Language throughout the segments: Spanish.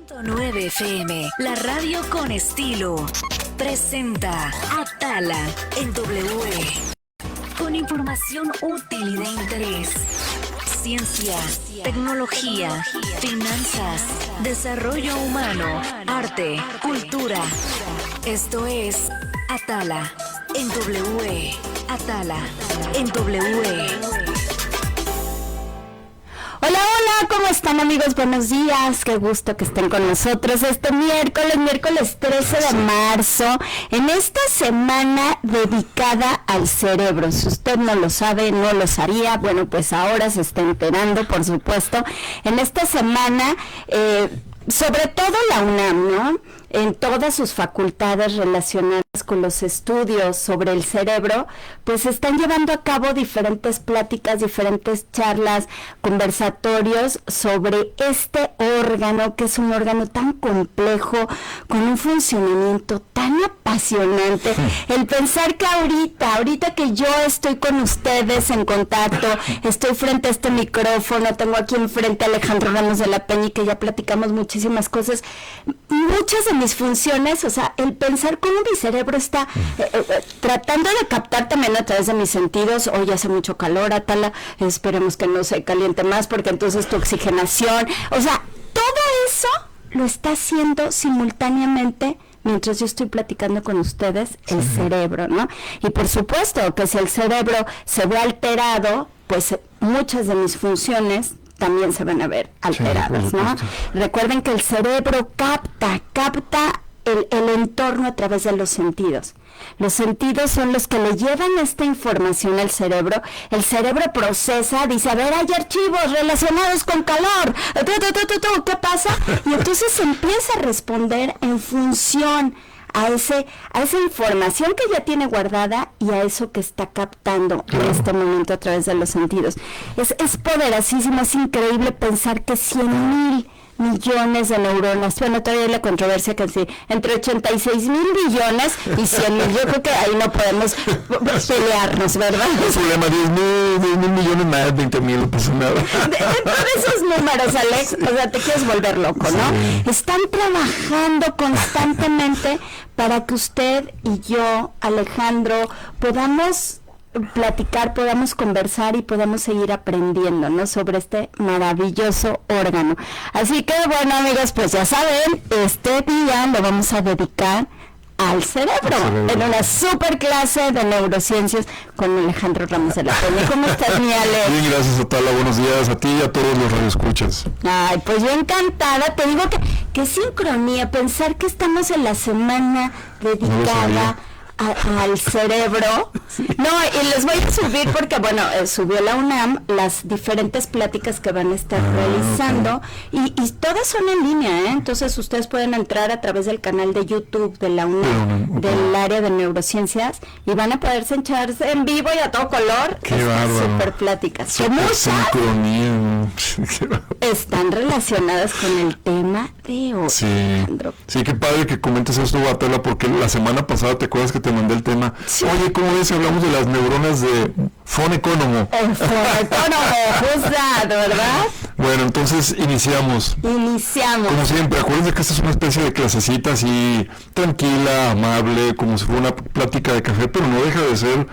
9 FM, la radio con estilo, presenta Atala en W. Con información útil y de interés. Ciencia, tecnología, finanzas, desarrollo humano, arte, cultura. Esto es Atala en W. Atala en W. Hola, hola, ¿cómo están, amigos? Buenos días, qué gusto que estén con nosotros este miércoles 13 de marzo, en esta semana dedicada al cerebro. Si usted no lo sabe, no lo sabía, bueno, pues ahora se está enterando, por supuesto. En esta semana, sobre todo la UNAM, ¿no?, en todas sus facultades relacionadas con los estudios sobre el cerebro, pues están llevando a cabo diferentes pláticas, diferentes charlas, conversatorios sobre este órgano, que es un órgano tan complejo, con un funcionamiento tan apasionante. El pensar que ahorita que yo estoy con ustedes en contacto, estoy frente a este micrófono, tengo aquí enfrente a Alejandro Ramos de la Peña y que ya platicamos muchísimas cosas, muchas de mis funciones, o sea, el pensar cómo mi cerebro está tratando de captar también a través de mis sentidos. Hoy hace mucho calor, Atala, esperemos que no se caliente más porque entonces tu oxigenación, o sea, todo eso lo está haciendo simultáneamente mientras yo estoy platicando con ustedes, el cerebro, ¿no? Y por supuesto que si el cerebro se ve alterado, pues muchas de mis funciones también se van a ver alteradas, ¿no? Recuerden que el cerebro capta el entorno a través de los sentidos. Los sentidos son los que le llevan esta información al cerebro. El cerebro procesa, dice, a ver, hay archivos relacionados con calor. ¿Qué pasa? Y entonces empieza a responder en función a esa información que ya tiene guardada y a eso que está captando en este momento a través de los sentidos. Es poderosísimo, es increíble pensar que 100,000 millones de neuronas, bueno, todavía hay la controversia que sí, entre 86,000 millones y 100,000, yo creo que ahí no podemos pelearnos, ¿verdad? No hay problema, 10,000 millones más, 20,000, no pasa nada. Dentro de esos números, Alex, o sea, te quieres volver loco, ¿no? Sí. Están trabajando constantemente para que usted y yo, Alejandro, podamos platicar, podamos conversar y podamos seguir aprendiendo, ¿no?, sobre este maravilloso órgano. Así que, bueno, amigos, pues ya saben, este día lo vamos a dedicar al cerebro, en una super clase de neurociencias con Alejandro Ramos de la Peña. ¿Cómo estás, mi Ale? Bien, gracias, Atala, buenos días a ti y a todos los radioescuchas. Ay, pues yo encantada, te digo que sincronía, pensar que estamos en la semana dedicada al cerebro. Sí. No, y les voy a subir porque, bueno, subió la UNAM las diferentes pláticas que van a estar realizando, y todas son en línea, ¿eh? Entonces ustedes pueden entrar a través del canal de YouTube de la UNAM, del área de neurociencias, y van a poderse echarse en vivo y a todo color estas super pláticas. Que muchas están relacionadas con el tema de hoy. Sí, qué padre que comentes esto, Atala, porque la semana pasada, ¿te acuerdas que te mandé el tema? Sí. Oye, ¿cómo ves si hablamos de las neuronas de Von Economo? El Von Economo, justo, ¿verdad? Bueno, entonces iniciamos. Como siempre, acuérdense que esta es una especie de clasecita así, tranquila, amable, como si fuera una plática de café, pero no deja de ser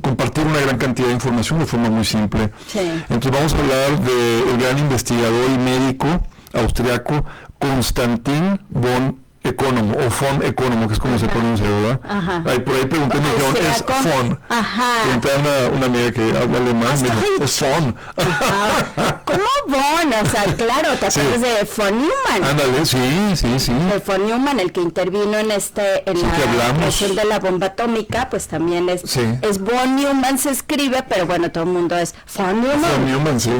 compartir una gran cantidad de información de forma muy simple. Sí. Entonces vamos a hablar del gran investigador y médico austriaco Konstantin von Economo, o Von Economo, que es como se pronuncia, ¿verdad? Ajá. Por ahí pregunté, me dijeron, es Von. Ajá. Pregunté a una amiga que habla alemán, me dijo, es Von. ¿Cómo Von? O sea, claro, te acuerdas de von Neumann. Ándale, sí. De von Neumann, el que intervino en la creación de la bomba atómica, pues también es von Neumann, se escribe, pero bueno, todo el mundo es von Neumann. Von Neumann, sí.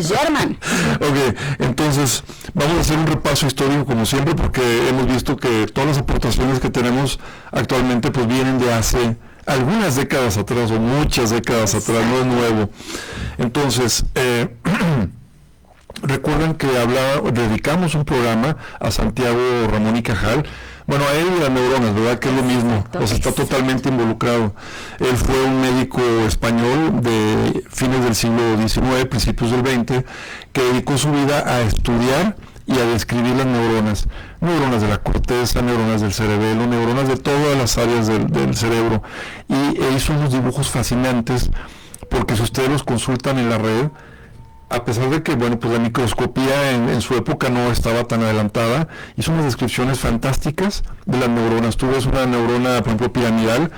German. Ok, entonces, vamos a hacer un repaso histórico como siempre, porque hemos visto que todas las aportaciones que tenemos actualmente pues vienen de hace algunas décadas atrás o muchas décadas atrás, no es nuevo. Entonces, recuerden que dedicamos un programa a Santiago Ramón y Cajal, Bueno, a él y las neuronas, ¿verdad? Que es lo mismo, o sea, está totalmente involucrado. Él fue un médico español de fines del siglo XIX, principios del XX, que dedicó su vida a estudiar y a describir las neuronas de la corteza, neuronas del cerebelo, neuronas de todas las áreas del cerebro, y hizo unos dibujos fascinantes, porque si ustedes los consultan en la red, a pesar de que, bueno, pues la microscopía en su época no estaba tan adelantada, hizo unas descripciones fantásticas de las neuronas. Tú ves una neurona, por ejemplo, piramidal,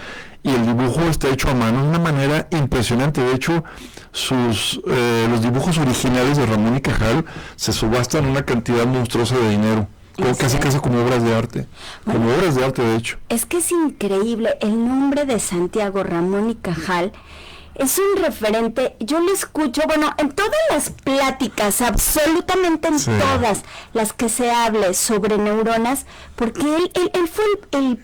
y el dibujo está hecho a mano de una manera impresionante. De hecho, los dibujos originales de Ramón y Cajal se subastan una cantidad monstruosa de dinero. Casi como obras de arte, como obras de arte, de hecho. Es que es increíble, el nombre de Santiago Ramón y Cajal es un referente. Yo lo escucho, bueno, en todas las pláticas, absolutamente en todas las que se hable sobre neuronas, porque él fue el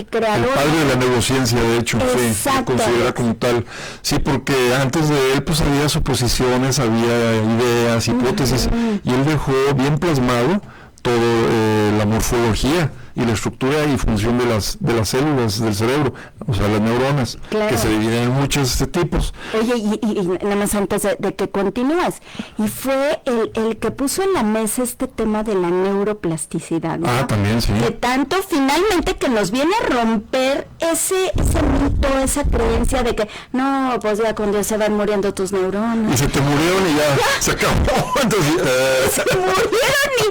creador. El padre de la neurociencia, de hecho, sí, se considera como tal. Sí, porque antes de él pues había suposiciones, había ideas, hipótesis, y él dejó bien plasmado todo la morfología y la estructura y función de las células del cerebro, o sea, las neuronas, que se dividen en muchos tipos. Oye, y nada más antes de que continúes, y fue el que puso en la mesa este tema de la neuroplasticidad, ¿no? Ah, también, sí. Que tanto finalmente que nos viene a romper ese mito, esa creencia de que, no, pues ya cuando se van muriendo tus neuronas. Y se te murieron y ya se acabó. Entonces, se murieron y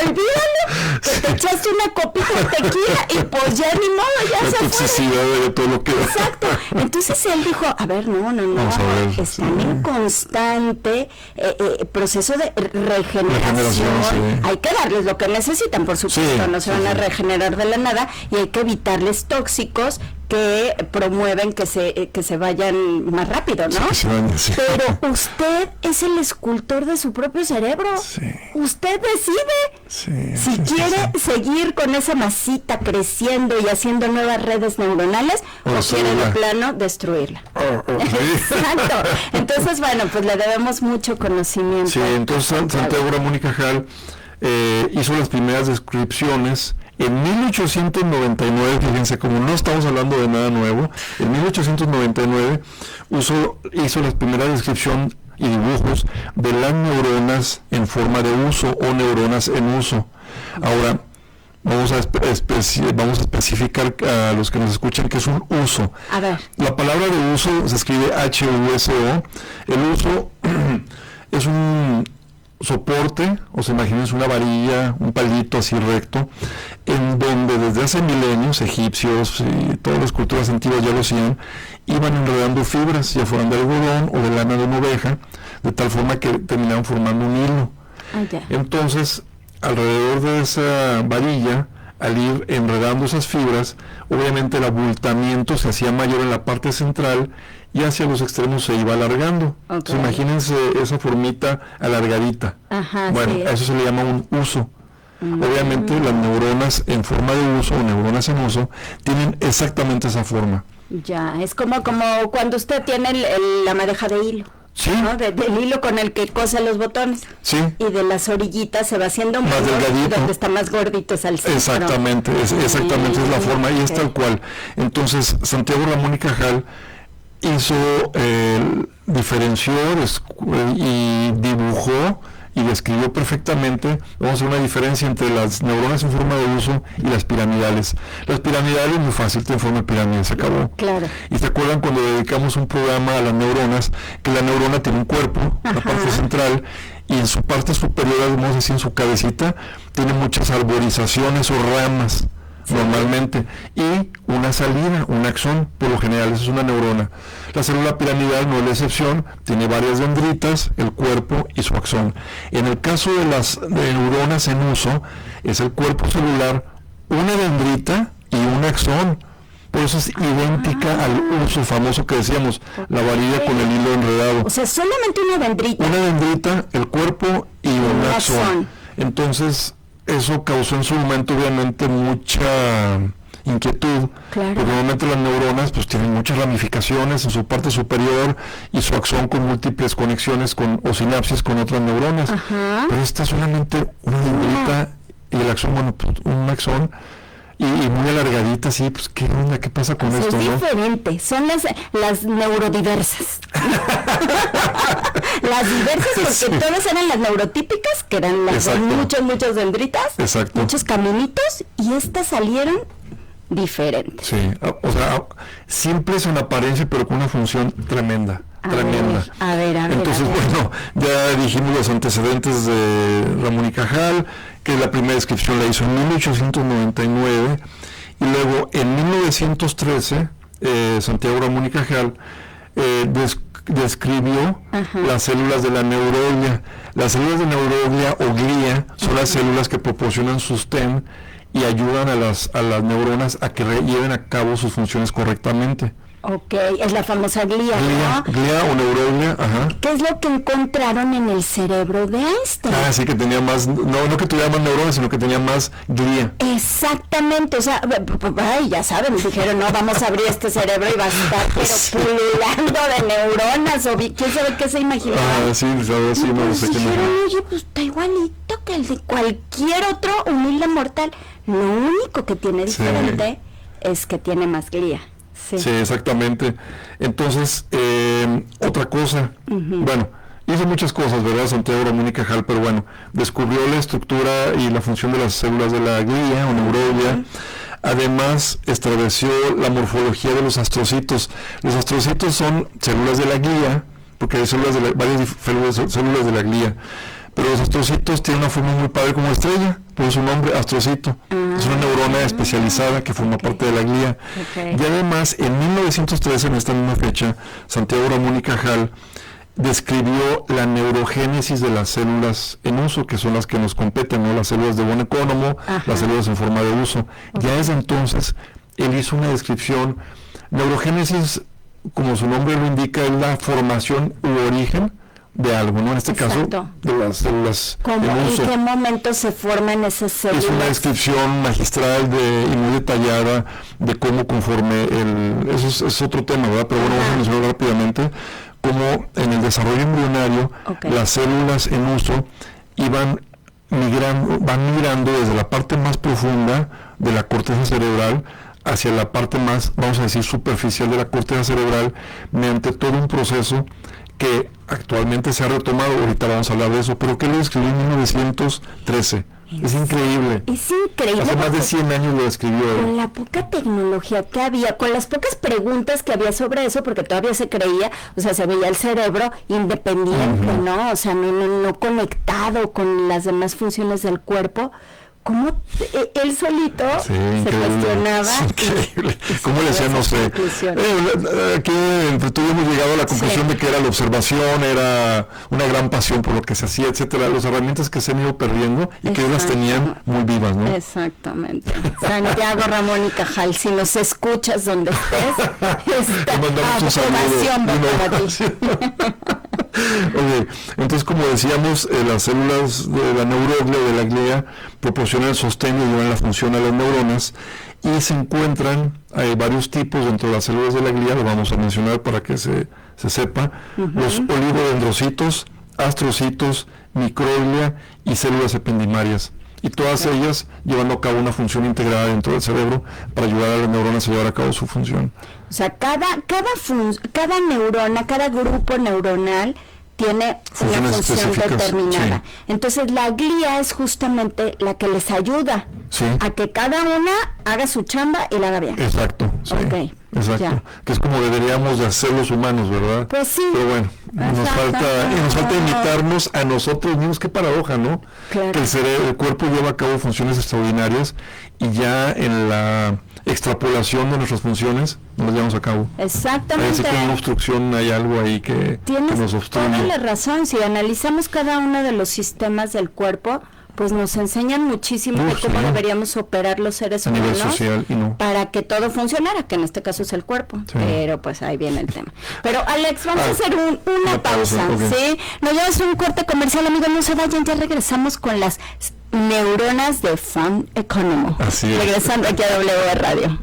olvídalo, que te echaste una copita de tequila y pues ya ni modo, ya se fue. De todo lo que... Exacto. Entonces él dijo, a ver, no, están en constante proceso de regeneración. Sí. Hay que darles lo que necesitan, por supuesto, no se van a regenerar de la nada, y hay que evitarles tóxicos que promueven que se vayan más rápido, ¿no? Pero usted es el escultor de su propio cerebro. Usted decide si quiere seguir con esa masita creciendo y haciendo nuevas redes neuronales o quiere de plano destruirla. Exacto. Entonces, bueno, pues le debemos mucho conocimiento. Sí, entonces Santiago Ramón y Cajal hizo las primeras descripciones en 1899, fíjense, como no estamos hablando de nada nuevo, en 1899 hizo la primera descripción y dibujos de las neuronas en forma de uso o neuronas en uso. Ahora, vamos a especificar a los que nos escuchan qué es un uso. A ver. La palabra de uso se escribe H-U-S-O. El uso es un soporte, o se imagínense una varilla, un palito así recto, en donde desde hace milenios, egipcios y todas las culturas antiguas ya lo hacían, iban enredando fibras, ya fueran de algodón o de lana de una oveja, de tal forma que terminaban formando un hilo. Entonces, alrededor de esa varilla, al ir enredando esas fibras, obviamente el abultamiento se hacía mayor en la parte central y hacia los extremos se iba alargando. Entonces, imagínense esa formita alargadita. A eso se le llama un uso. Obviamente las neuronas en forma de uso o neuronas en uso tienen exactamente esa forma. Ya, es como cuando usted tiene la madeja de hilo. Sí. ¿No? Del hilo con el que cose los botones. Sí. Y de las orillitas se va haciendo más delgadito. Donde está más gordito es al centro. Exactamente, es la forma y es tal cual. Entonces, Santiago Ramón y Cajal diferenció y dibujó y describió perfectamente, vamos a hacer una diferencia entre las neuronas en forma de uso y las piramidales. Las piramidales, muy fácil, tienen forma de pirámide, se acabó. Claro. Y se acuerdan cuando dedicamos un programa a las neuronas, que la neurona tiene un cuerpo, la parte central, y en su parte superior, vamos a decir en su cabecita, tiene muchas arborizaciones o ramas. Normalmente, y una salida, un axón, por lo general, eso es una neurona. La célula piramidal no es la excepción, tiene varias dendritas, el cuerpo y su axón. En el caso de las neuronas en uso, es el cuerpo celular, una dendrita y un axón. Por eso es idéntica al uso famoso que decíamos, la varilla con el hilo enredado. O sea, solamente una dendrita. Una dendrita, el cuerpo y un axón. Entonces, eso causó en su momento obviamente mucha inquietud, porque normalmente las neuronas pues tienen muchas ramificaciones en su parte superior y su axón con múltiples conexiones o sinapsis con otras neuronas, pero esta es solamente una dendrita y el axón, bueno, pues un axón y muy alargaditas, sí, pues qué onda, qué pasa con esto, es ¿no? diferente, son las neurodiversas. Las diversas porque Sí. todas eran las neurotípicas, que eran las de muchas dendritas, Exacto. muchos caminitos, y estas salieron diferentes. Sí, o sea, simples en apariencia, pero con una función tremenda. A ver. Entonces, bueno, ya dijimos los antecedentes de Ramón y Cajal, que la primera descripción la hizo en 1899, y luego en 1913, Santiago Ramón y Cajal describió las células de la neuroglia. Las células de neuroglia o glía son las células que proporcionan sostén y ayudan a las neuronas a que lleven a cabo sus funciones correctamente. Ok, es la famosa glía, ¿no? Glía o neuroglia, ajá. ¿Qué es lo que encontraron en el cerebro de Einstein? Sí, que tenía más, no que tuviera más neuronas, sino que tenía más glía. Exactamente, o sea, ya saben, dijeron, no, vamos a abrir este cerebro y va a estar pero pululando de neuronas, o quién sabe qué se imaginaban. Sí, ¿sabes? Sí, no sé qué dijeron, oye, pues está igualito que el de cualquier otro humilde mortal. Lo único que tiene diferente es que tiene más glía. Sí, exactamente. Entonces, otra cosa, bueno, hizo muchas cosas, ¿verdad? Santiago Ramón y Cajal, pero bueno, descubrió la estructura y la función de las células de la glía o neuroglia. Además, estableció la morfología de los astrocitos. Los astrocitos son células de la glía, porque hay varias células de la glía. Pero los astrocitos tienen una forma muy padre como estrella, por su nombre, astrocito. Es una neurona especializada que forma parte de la glía. Y además, en 1913, en esta misma fecha, Santiago Ramón y Cajal describió la neurogénesis de las células en uso, que son las que nos competen, ¿no? Las células de von Economo, las células en forma de uso. Ya desde entonces, él hizo una descripción. Neurogénesis, como su nombre lo indica, es la formación u origen de algo, ¿no? En este caso, de las células en uso. ¿En qué momento se forman esas células? Es una descripción magistral y muy detallada de cómo conforme eso es otro tema, ¿verdad? Pero bueno, vamos a mencionarlo rápidamente, cómo en el desarrollo embrionario las células en uso van migrando desde la parte más profunda de la corteza cerebral hacia la parte más, vamos a decir, superficial de la corteza cerebral, mediante todo un proceso que actualmente se ha retomado. Ahorita vamos a hablar de eso, pero que lo escribió en 1913. Es increíble. Es increíble. Hace más de 100 años lo escribió. Con la poca tecnología que había, con las pocas preguntas que había sobre eso, porque todavía se creía, o sea, se veía el cerebro independiente, ¿no? O sea, no conectado con las demás funciones del cuerpo. ¿Cómo él solito se cuestionaba? Es increíble. ¿Cómo le decía? No sé. Aquí entre tú hemos llegado a la conclusión de que era la observación, era una gran pasión por lo que se hacía, etcétera. Las herramientas que se han ido perdiendo y que ellos las tenían muy vivas, ¿no? Exactamente. Santiago Ramón y Cajal, si nos escuchas donde estés, esta aprobación va para ti. Okay. Entonces, como decíamos, las células de la neuroglia o de la glía proporcionan el sostén y llevan la función a las neuronas, y se encuentran, hay varios tipos dentro de las células de la glía, lo vamos a mencionar para que se sepa, los oligodendrocitos, astrocitos, microglia y células ependimarias. Y todas ellas llevando a cabo una función integrada dentro del cerebro para ayudar a las neuronas a llevar a cabo su función. O sea, cada neurona, cada grupo neuronal tiene una función determinada. Sí. Entonces la glía es justamente la que les ayuda a que cada una haga su chamba y la haga bien. Exacto, sí. Exacto. Que es como deberíamos de hacer los humanos, ¿verdad? Pues sí. Pero bueno, nos falta imitarnos a nosotros mismos. Qué paradoja, ¿no? Claro. Que el cuerpo lleva a cabo funciones extraordinarias y ya en la extrapolación de nuestras funciones no las llevamos a cabo. Exactamente. Parece que hay una obstrucción, hay algo ahí que nos obstruye. Tienes toda la razón. Si analizamos cada uno de los sistemas del cuerpo, pues nos enseñan muchísimo de cómo deberíamos operar los seres humanos a nivel social para que todo funcionara, que en este caso es el cuerpo, pero pues ahí viene el tema. Pero Alex, vamos a hacer una pausa, ¿sí? Nos llevamos un corte comercial, amigos, no se vayan, ya regresamos con las neuronas de Fon Economo. Así es. Regresando aquí a W Radio.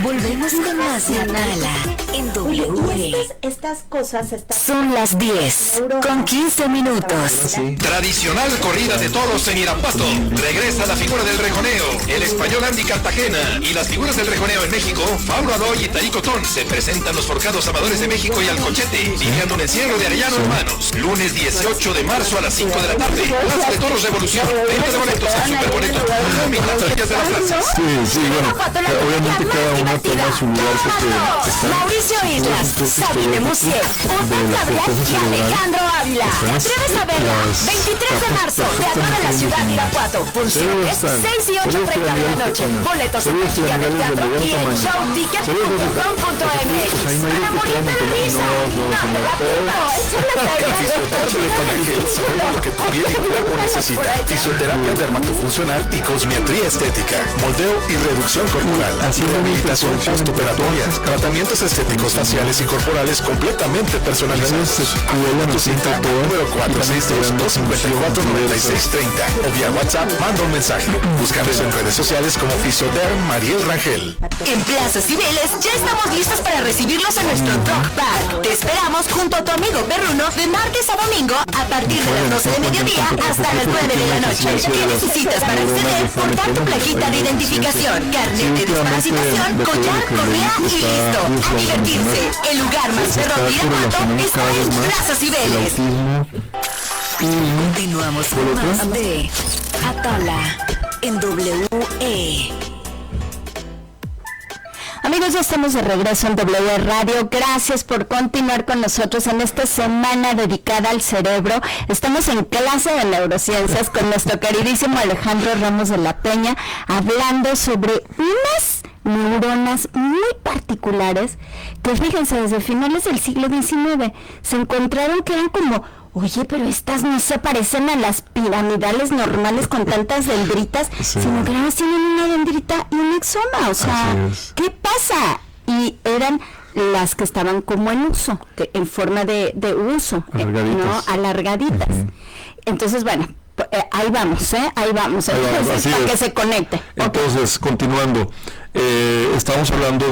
Volvemos con más de Atala en W. Estas cosas son las 10 con 15 minutos. Sí. Tradicional corrida de toros en Irapuato. Regresa la figura del rejoneo, el español Andy Cartagena y las figuras del rejoneo en México, Pablo Adoy y Tarico Tón. Se presentan los forcados amadores de México y Alcochete, lidiando un encierro de Arellano Hermanos. Lunes 18 de marzo a las 5 de la tarde. Plaza de Toros Revolución. Venta de boletos a Superboleto. Nómina taquillas de la plaza. Sí, bueno, obviamente cada una toma su lugar porque Mauricio Islas, Sabine Musier, Oscar Gabriel y Alejandro Ávila. ¿Te atreves a verla? 23 de marzo, Teatro de la Ciudad de Irapuato. Funciones 6 y 8:30 de la noche. Boletos en taquilla del teatro y en showticket.com.mx. Para morir de risa. Lo que tu piel y cuerpo necesita. Fisioterapia dermatofuncional y cosmetría estética. Moldeo y reducción corporal. Rehabilitación postoperatoria. Tratamientos estéticos faciales y corporales completamente personalizados. Tu cita número 462-254-9630 o vía WhatsApp manda un mensaje. Búscanos en redes sociales como Fisioderm Mariel Rangel. En Plaza Cibeles ya estamos listos para recibirlos en nuestro Dog Park. Te esperamos junto a tu amigo perruno de martes a domingo a partir de las 12 de mediodía hasta las 9 de la noche. ¿Qué necesitas para acceder? Portar tu plaquita de identificación, carnet de desparasitación, collar, correa y listo. A divertirse. El lugar más perro de Irapuato está en Plaza Cibeles. Continuamos con más de Atala en WE. Amigos, ya estamos de regreso en W Radio. Gracias por continuar con nosotros en esta semana dedicada al cerebro. Estamos en clase de neurociencias con nuestro queridísimo Alejandro Ramos de la Peña, hablando sobre unas neuronas muy particulares que, fíjense, desde finales del siglo XIX se encontraron que eran como... Oye, pero estas no se parecen a las piramidales normales con tantas dendritas, sino que nada más tienen una dendrita y un exoma. O sea, ¿qué pasa? Y eran las que estaban como en uso, en forma de uso, ¿no? Alargaditas. Entonces, bueno, ahí vamos, entonces, para que se conecte. Entonces, continuando, estamos hablando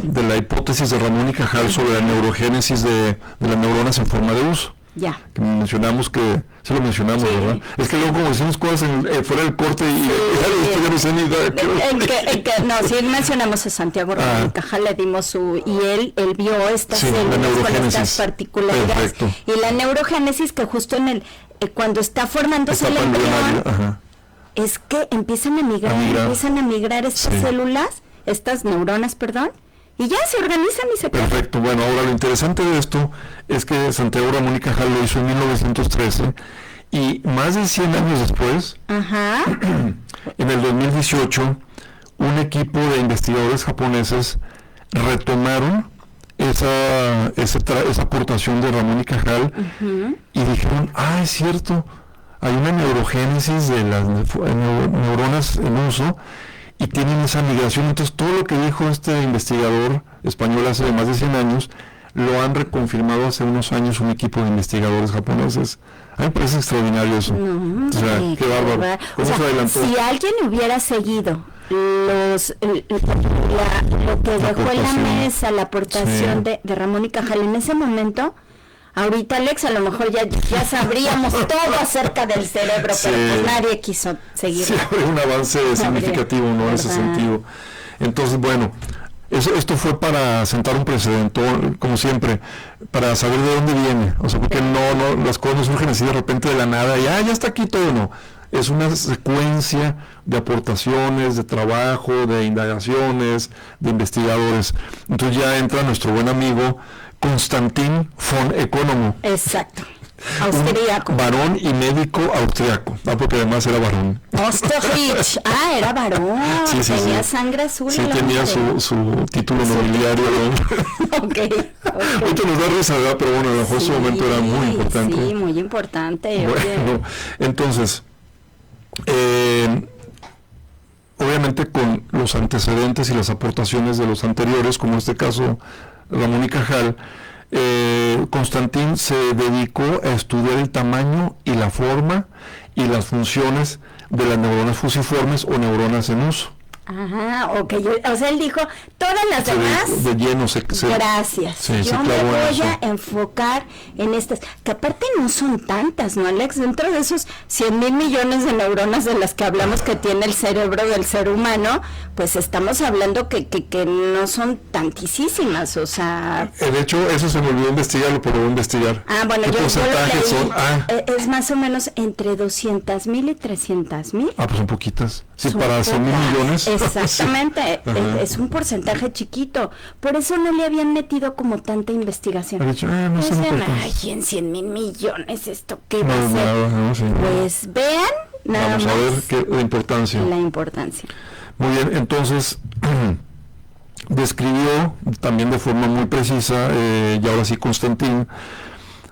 de la hipótesis de Ramón y Cajal sobre la neurogénesis de las neuronas en forma de uso. Ya. Que mencionamos ¿verdad? Es que luego como decimos cosas fuera del corte y ya no sé ni sí mencionamos a Santiago Ramón y Cajal, le dimos y él vio estas células con estas particularidades. Perfecto. Y la neurogénesis que justo en cuando está formándose el embrión, es que empiezan a migrar estas células, estas neuronas, y ya se organizan y se quedan. Perfecto. Bueno, ahora lo interesante de esto es que Santiago Ramón y Cajal lo hizo en 1913 y más de 100 años después, en el 2018, un equipo de investigadores japoneses retomaron esa aportación de Ramón y Cajal y dijeron, es cierto, hay una neurogénesis de las neuronas en uso y tienen esa migración. Entonces todo lo que dijo este investigador español hace más de 100 años lo han reconfirmado hace unos años un equipo de investigadores japoneses. A mí me parece extraordinario eso. Qué bárbaro. ¿Cómo se adelantó? Si alguien hubiera seguido lo que dejó en la mesa, la aportación de Ramón y Cajal en ese momento, ahorita, Alex, a lo mejor ya sabríamos todo acerca del cerebro, pero pues nadie quiso seguir. Sí, un avance significativo, ¿no? En ese sentido. Entonces, bueno, esto fue para sentar un precedente, como siempre, para saber de dónde viene. O sea, porque no las cosas no surgen así de repente de la nada y ya está aquí todo, no. Es una secuencia de aportaciones, de trabajo, de indagaciones, de investigadores. Entonces ya entra nuestro buen amigo Konstantin von Economo. Exacto. Austriaco. Varón y médico austriaco. Porque además era varón. Osterrich. Era varón. Tenía sangre azul. Sí, tenía su título nobiliario. Ahorita nos da risa, ¿verdad? Pero bueno, a lo mejor en su momento era muy importante. Sí, muy importante. Bueno, entonces, obviamente con los antecedentes y las aportaciones de los anteriores, como en este caso Ramón y Cajal, Konstantin se dedicó a estudiar el tamaño y la forma y las funciones de las neuronas fusiformes o neuronas en uso. Ajá, ok. O sea, él dijo, todas las demás... De lleno gracias. Sí, yo me voy a enfocar en estas, que aparte no son tantas, ¿no, Alex? Dentro de esos 100,000 millones de neuronas de las que hablamos que tiene el cerebro del ser humano, pues estamos hablando que no son tantísimas, o sea... De hecho, eso se me olvidó investigarlo, pero voy a investigar. Bueno, ¿Qué porcentaje son? Es más o menos entre 200,000 y 300,000. Pues son poquitas. Sí, para 100,000 millones. Exactamente, es un porcentaje chiquito. Por eso no le habían metido como tanta investigación. Dicho, no ay, en 100,000 millones, ¿esto qué va a ser? Sí. Pues vean, nada Vamos más. a ver la importancia. La importancia. Muy bien, entonces describió también de forma muy precisa, y ahora sí Constantin,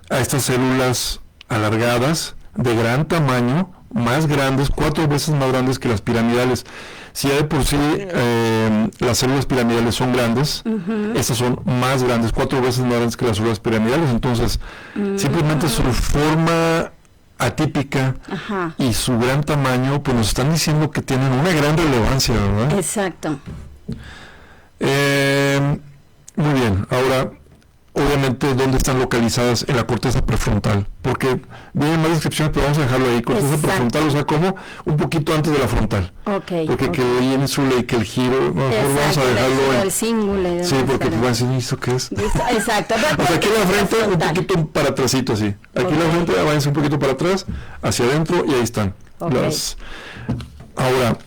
a estas células alargadas de gran tamaño, más grandes, 4 veces más grandes que las piramidales. Si ya de por sí las células piramidales son grandes, estas son más grandes, 4 veces más grandes que las células piramidales. Entonces, simplemente su forma atípica y su gran tamaño, pues nos están diciendo que tienen una gran relevancia, ¿verdad? Exacto. Muy bien, ahora obviamente dónde están localizadas en la corteza prefrontal, porque vienen más descripciones, pero vamos a dejarlo ahí. Corteza prefrontal, o sea, como un poquito antes de la frontal, porque quedó ahí en su ley que el giro, vamos a dejarlo el cíngulo. Sí, porque te voy a decir, ¿esto qué es? Exacto. O sea, aquí en la frente un poquito para atrásito, así. Aquí en la frente váyanse un poquito para atrás, hacia adentro, y ahí están. Ahora,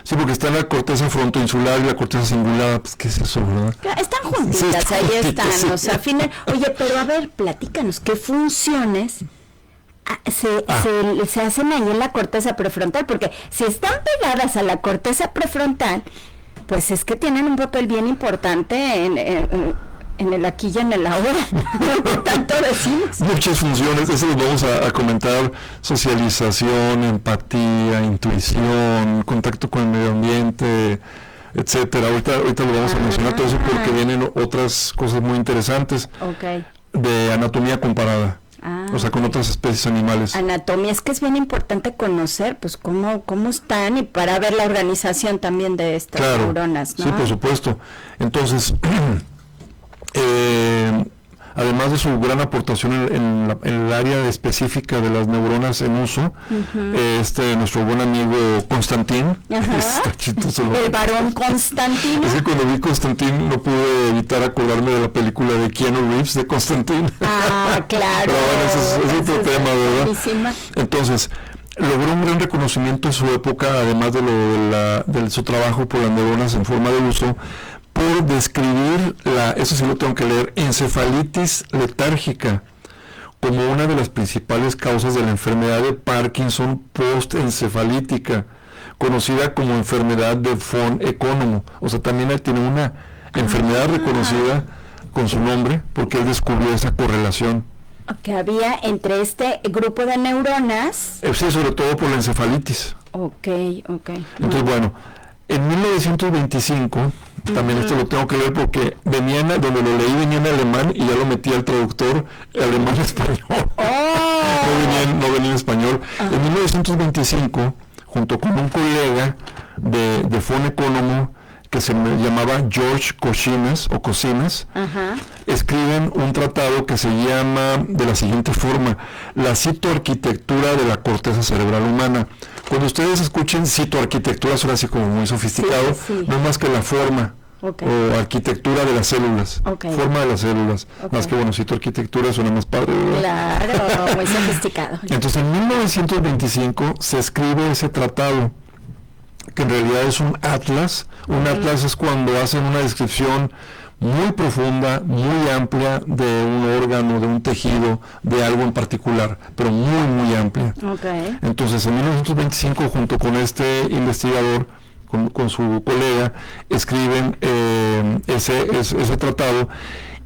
sí, porque está la corteza frontoinsular y la corteza cingulada, pues ¿qué es eso, verdad? Están juntitas, sí, ahí están, sí. O sea, al final, oye, pero a ver, platícanos, ¿qué funciones se hacen ahí en la corteza prefrontal? Porque si están pegadas a la corteza prefrontal, pues es que tienen un papel bien importante en el aquí y en el ahora. Tanto decimos. Muchas funciones, eso lo vamos a comentar: socialización, empatía, intuición, contacto con el medio ambiente, etcétera. Ahorita lo vamos a mencionar todo eso, porque vienen otras cosas muy interesantes de anatomía comparada. O sea, con otras especies animales. Anatomía, es que es bien importante conocer, pues, cómo están, y para ver la organización también de estas neuronas, ¿no? Sí, por supuesto. Entonces, además de su gran aportación en el área específica de las neuronas en uso, nuestro buen amigo Constantin, el varón Constantin. Es que cuando vi Constantin no pude evitar acordarme de la película de Keanu Reeves, de Constantin. Claro. Pero bueno, ese es otro tema, ¿verdad? Buenísima. Entonces, logró un gran reconocimiento en su época, además de su trabajo por las neuronas en forma de uso, por describir eso sí lo tengo que leer, encefalitis letárgica, como una de las principales causas de la enfermedad de Parkinson postencefalítica, conocida como enfermedad de von Economo. O sea, también él tiene una enfermedad reconocida con su nombre, porque él descubrió esa correlación que había entre este grupo de neuronas. Sí, sobre todo por la encefalitis. Entonces, bueno, en 1925, también esto lo tengo que leer porque donde lo leí venía en alemán y ya lo metí al traductor alemán-español. No venía en español. En 1925, junto con un colega de von Economo, que se llamaba George Cosinas, escriben un tratado que se llama de la siguiente forma: la citoarquitectura de la corteza cerebral humana. Cuando ustedes escuchen citoarquitectura, suena así como muy sofisticado, no es más que la forma o arquitectura de las células, forma de las células, más que citoarquitectura suena más padre, ¿verdad? Claro, muy sofisticado. Entonces en 1925 se escribe ese tratado, que en realidad es un atlas. Un atlas es cuando hacen una descripción muy profunda, muy amplia de un órgano, de un tejido, de algo en particular, pero muy, muy amplia. Entonces, en 1925, junto con este investigador, con su colega, escriben ese tratado,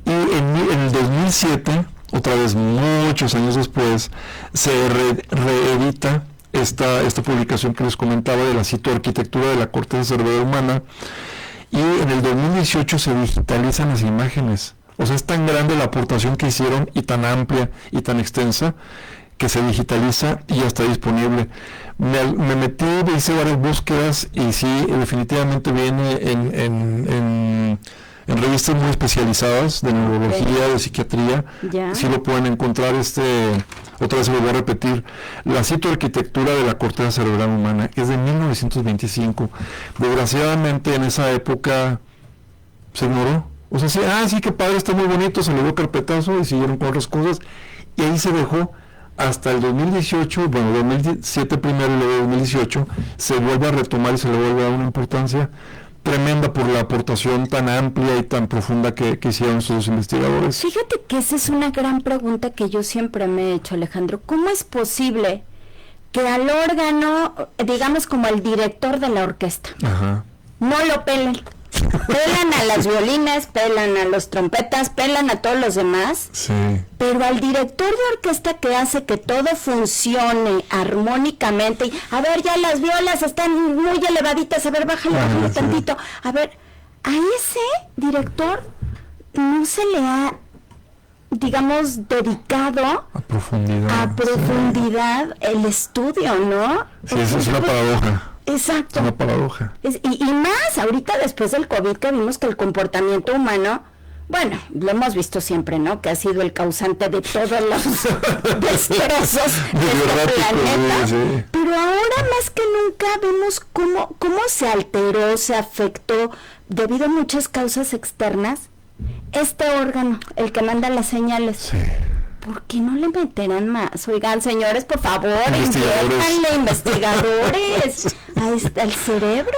y en el 2007, otra vez muchos años después, se reedita esta publicación que les comentaba de la citoarquitectura de la corteza cerebral humana, y en el 2018 se digitalizan las imágenes. O sea, es tan grande la aportación que hicieron, y tan amplia y tan extensa, que se digitaliza y ya está disponible. Me metí, hice varias búsquedas y sí, definitivamente viene en revistas muy especializadas de neurología, de psiquiatría. Sí lo pueden encontrar. Otra vez se lo voy a repetir, la citoarquitectura de la corteza cerebral humana es de 1925. Desgraciadamente en esa época se ignoró. O sea, sí, qué padre, está muy bonito, se le dio carpetazo y siguieron con otras cosas, y ahí se dejó hasta el 2018, 2007 primero y luego 2018, se vuelve a retomar y se le vuelve a dar una importancia tremenda por la aportación tan amplia y tan profunda que hicieron estos investigadores. Fíjate que esa es una gran pregunta que yo siempre me he hecho, Alejandro. ¿Cómo es posible que al órgano, digamos como el director de la orquesta, no lo pelen? Pelan a las violinas, pelan a los trompetas, pelan a todos los demás, pero al director de orquesta que hace que todo funcione armónicamente, a ver, ya las violas están muy elevaditas, a ver, bájale tantito, a ver, a ese director no se le ha, digamos, dedicado a profundidad el estudio, ¿no? Sí, esa es una paradoja. Exacto. Es una paradoja. Y más ahorita después del COVID, que vimos que el comportamiento humano, bueno, lo hemos visto siempre, ¿no? Que ha sido el causante de todos los destrozos de este planeta. Pero ahora más que nunca vemos cómo se alteró, se afectó, debido a muchas causas externas, este órgano, el que manda las señales. ¿Por qué no le meterán más? Oigan, señores, por favor, inviértanle investigadores al cerebro.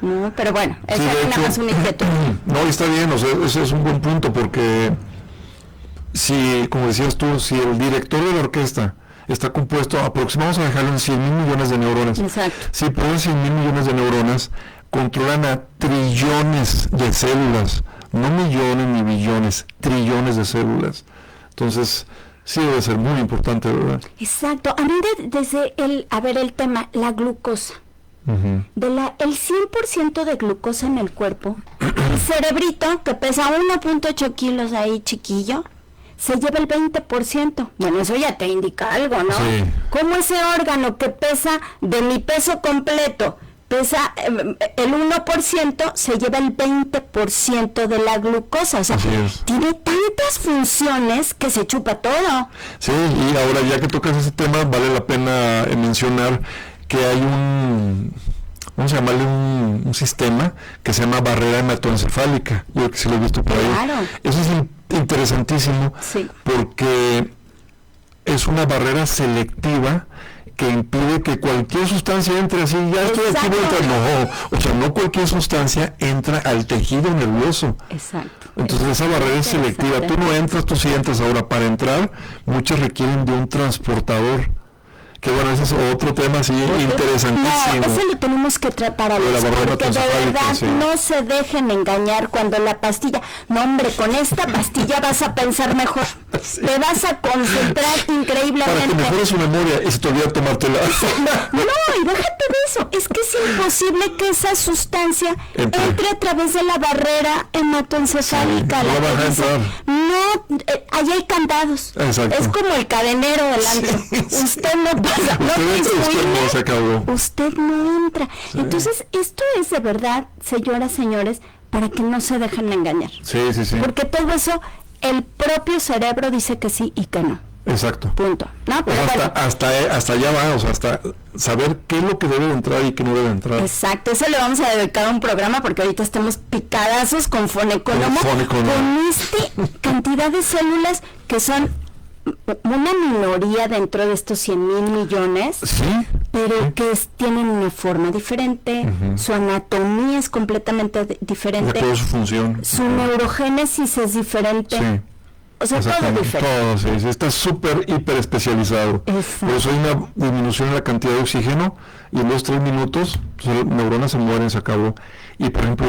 No, pero bueno, esa es nada más una inquietud. No, está bien, o sea, ese es un buen punto, porque si, como decías tú, si el director de la orquesta está compuesto, vamos a dejarlo en 100,000 millones de neuronas. Exacto. Si por esos 100,000 millones de neuronas controlan a trillones de células, no millones ni billones, trillones de células. Entonces, sí debe ser muy importante, ¿verdad? Exacto. A mí desde el tema, la glucosa. El 100% de glucosa en el cuerpo, el cerebrito, que pesa 1.8 kilos ahí chiquillo, se lleva el 20%. Bueno, eso ya te indica algo, ¿no? Sí. Como ese órgano que pesa de mi peso completo, pesa el 1%, se lleva el 20% de la glucosa. O sea, tiene tantas funciones que se chupa todo. Sí, y ahora ya que tocas ese tema, vale la pena mencionar que hay vamos a llamarle un sistema que se llama barrera hematoencefálica. Yo que sí lo he visto por ahí. Claro. Eso es interesantísimo, porque es una barrera selectiva que impide que cualquier sustancia entre así, ya estoy aquí, no cualquier sustancia entra al tejido nervioso. Exacto. Entonces esa barrera es selectiva, tú no entras, tú sí entras. Ahora, para entrar, muchos requieren de un transportador, que bueno, ese es otro tema así interesantísimo. No, eso lo tenemos que tratar a los, porque de verdad no se dejen engañar cuando la pastilla, no hombre, con esta pastilla vas a pensar mejor, te vas a concentrar increíblemente. Para que mejore su memoria y se te olvida tomártela. No, y déjate de eso, es que es imposible que esa sustancia entre a través de la barrera hematoencefálica. Allí hay candados. Exacto. Es como el cadenero delante. Usted no pasa, usted no entra. Entonces, esto es de verdad, señoras, señores, para que no se dejen engañar. Sí. Porque todo eso, el propio cerebro dice que sí y que no. Exacto. Punto. ¿No? Pues hasta allá va, o sea, hasta saber qué es lo que debe entrar y qué no debe entrar. Exacto, eso le vamos a dedicar a un programa porque ahorita estamos picadazos con Fonecólomo, con cantidad de células que son una minoría dentro de estos 100,000 millones, pero que tienen una forma diferente, su anatomía es completamente diferente, su función, su neurogénesis es diferente. O sea, todo diferente. Todo, está súper, hiper especializado. Por eso hay una disminución en la cantidad de oxígeno y en 2-3 minutos las neuronas se mueren, se acabó. Y por ejemplo,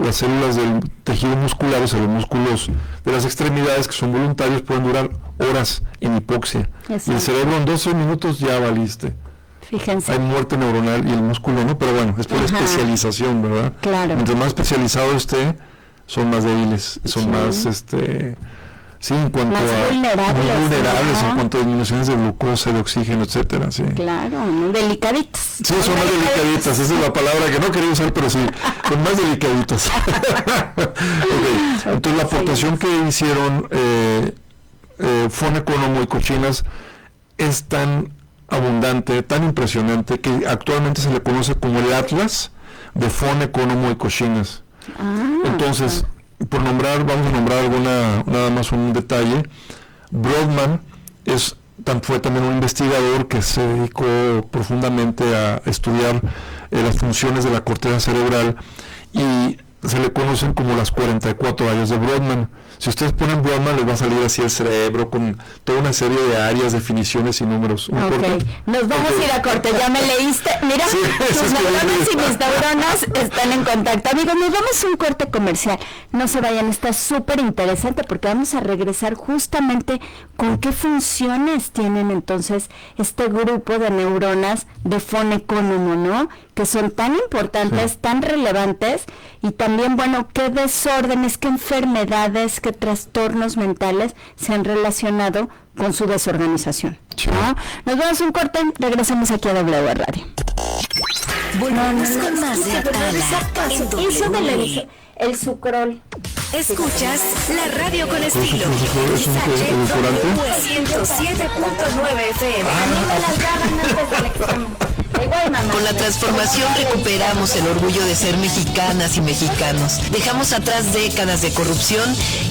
las células del tejido muscular, o sea, los músculos de las extremidades que son voluntarios, pueden durar horas en hipoxia. Y el cerebro en 12 minutos ya valiste. Fíjense. Hay muerte neuronal y el músculo no, pero bueno, es por especialización, ¿verdad? Claro. Mientras más especializado esté, son más débiles, son más Sí, en cuanto más vulnerables en cuanto a disminuciones de glucosa, de oxígeno, etcétera, sí. Claro, muy delicaditas. Sí, son más delicaditas, esa es la palabra que no quería usar, pero sí, son más delicaditas. Okay. Entonces la aportación que hicieron Fon Economo y Cochinas es tan abundante, tan impresionante, que actualmente se le conoce como el Atlas de Fon Economo y Cochinas. Entonces, vamos a nombrar nada más un detalle. Brodmann fue también un investigador que se dedicó profundamente a estudiar las funciones de la corteza cerebral, y se le conocen como las 44 áreas de Brodmann. Si ustedes ponen Brodmann, les va a salir así el cerebro con toda una serie de áreas, definiciones y números. Nos vamos a ir a corte, ya me leíste. Mira, sí, tus neuronas y mis neuronas están en contacto. Amigos, nos vamos a un corte comercial. No se vayan, está súper interesante porque vamos a regresar justamente con qué funciones tienen entonces este grupo de neuronas de Fon Economo, ¿no? Que son tan importantes, tan relevantes, y también, bueno, qué desórdenes, qué enfermedades, qué trastornos mentales se han relacionado con su desorganización, ¿no? Nos vamos a un corte, regresamos aquí a W Radio. Volvemos con más de Atala. Eso de el sucrol. Escuchas la radio con estilo. ¿Es un edulcorante? 107.9 FM. A mí me las daban antes del examen. Con la transformación recuperamos el orgullo de ser mexicanas y mexicanos. Dejamos atrás décadas de corrupción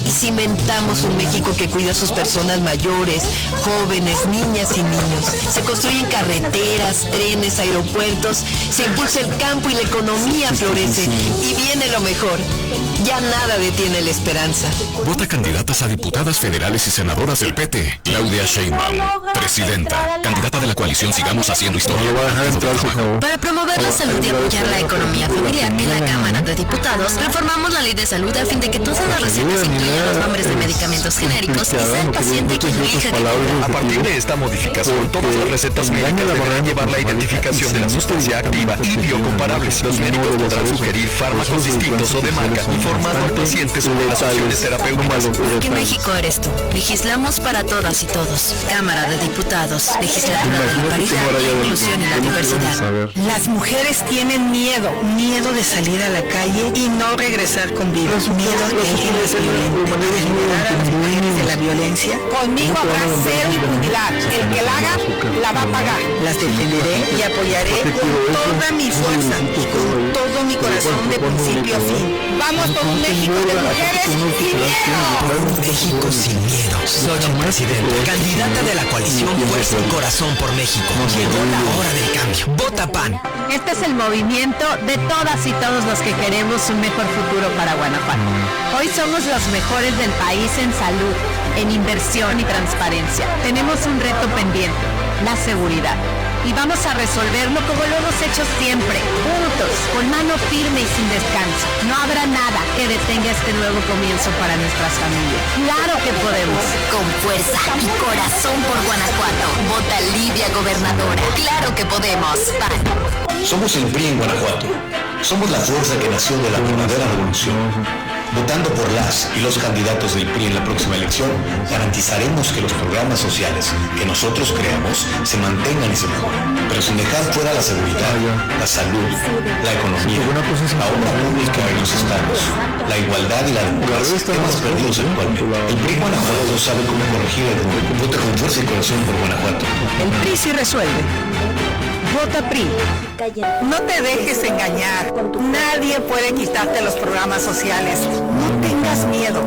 y cimentamos un México que cuida a sus personas mayores, jóvenes, niñas y niños. Se construyen carreteras, trenes, aeropuertos, se impulsa el campo y la economía florece. Y viene lo mejor. Ya nada detiene la esperanza. Vota candidatas a diputadas federales y senadoras del PT. Claudia Sheinbaum, presidenta, candidata de la coalición Sigamos Haciendo Historia. Para promover la salud y apoyar la economía familiar en la Cámara de Diputados, reformamos la Ley de Salud a fin de que todas las recetas incluyan los nombres de medicamentos genéricos y sea el paciente quien elija qué comprar. A partir de esta modificación, todas las recetas médicas deberán llevar la identificación de la sustancia activa y biocomparables. Los médicos podrán sugerir fármacos distintos o de marca, informando al paciente sobre las opciones terapéuticas. Porque México eres tú. Legislamos para todas y todos. Cámara de Diputados. Legislatura de la paridad, la inclusión y la diversidad. Las mujeres tienen miedo de salir a la calle y no regresar con vida. Miedo de que las violenten, de liberar a las mujeres de la violencia. Conmigo habrá cero impunidad. El que la haga, la va a pagar. Las defenderé y apoyaré con toda mi fuerza y con todo mi corazón de principio a fin. Vamos por un México de mujeres sin miedo. Por un México sin miedo. Xochitl presidenta, candidata de la coalición Fuerza y Corazón por México. Llegó la hora del cambio. Vota PAN. Este es el movimiento de todas y todos los que queremos un mejor futuro para Guanajuato. Hoy somos los mejores del país en salud, en inversión y transparencia. Tenemos un reto pendiente, la seguridad. Y vamos a resolverlo como lo hemos hecho siempre, juntos, con mano firme y sin descanso. No habrá nada que detenga este nuevo comienzo para nuestras familias. ¡Claro que podemos! Con fuerza y corazón por Guanajuato. Vota Lidia gobernadora. ¡Claro que podemos! PAN. Somos el PRI en Guanajuato. Somos la fuerza que nació de la verdadera revolución. Votando por las y los candidatos del PRI en la próxima elección, garantizaremos que los programas sociales que nosotros creamos se mantengan y se mejoren, pero sin dejar fuera la seguridad, la salud, la economía, la obra pública y los estados, la igualdad y la democracia, temas perdidos actualmente. El PRI Guanajuato sabe cómo corregir el rumbo. Vota con fuerza y corazón por Guanajuato. El PRI sí resuelve. Vota PRI. No te dejes engañar. Nadie puede quitarte los programas sociales. No tengas miedo.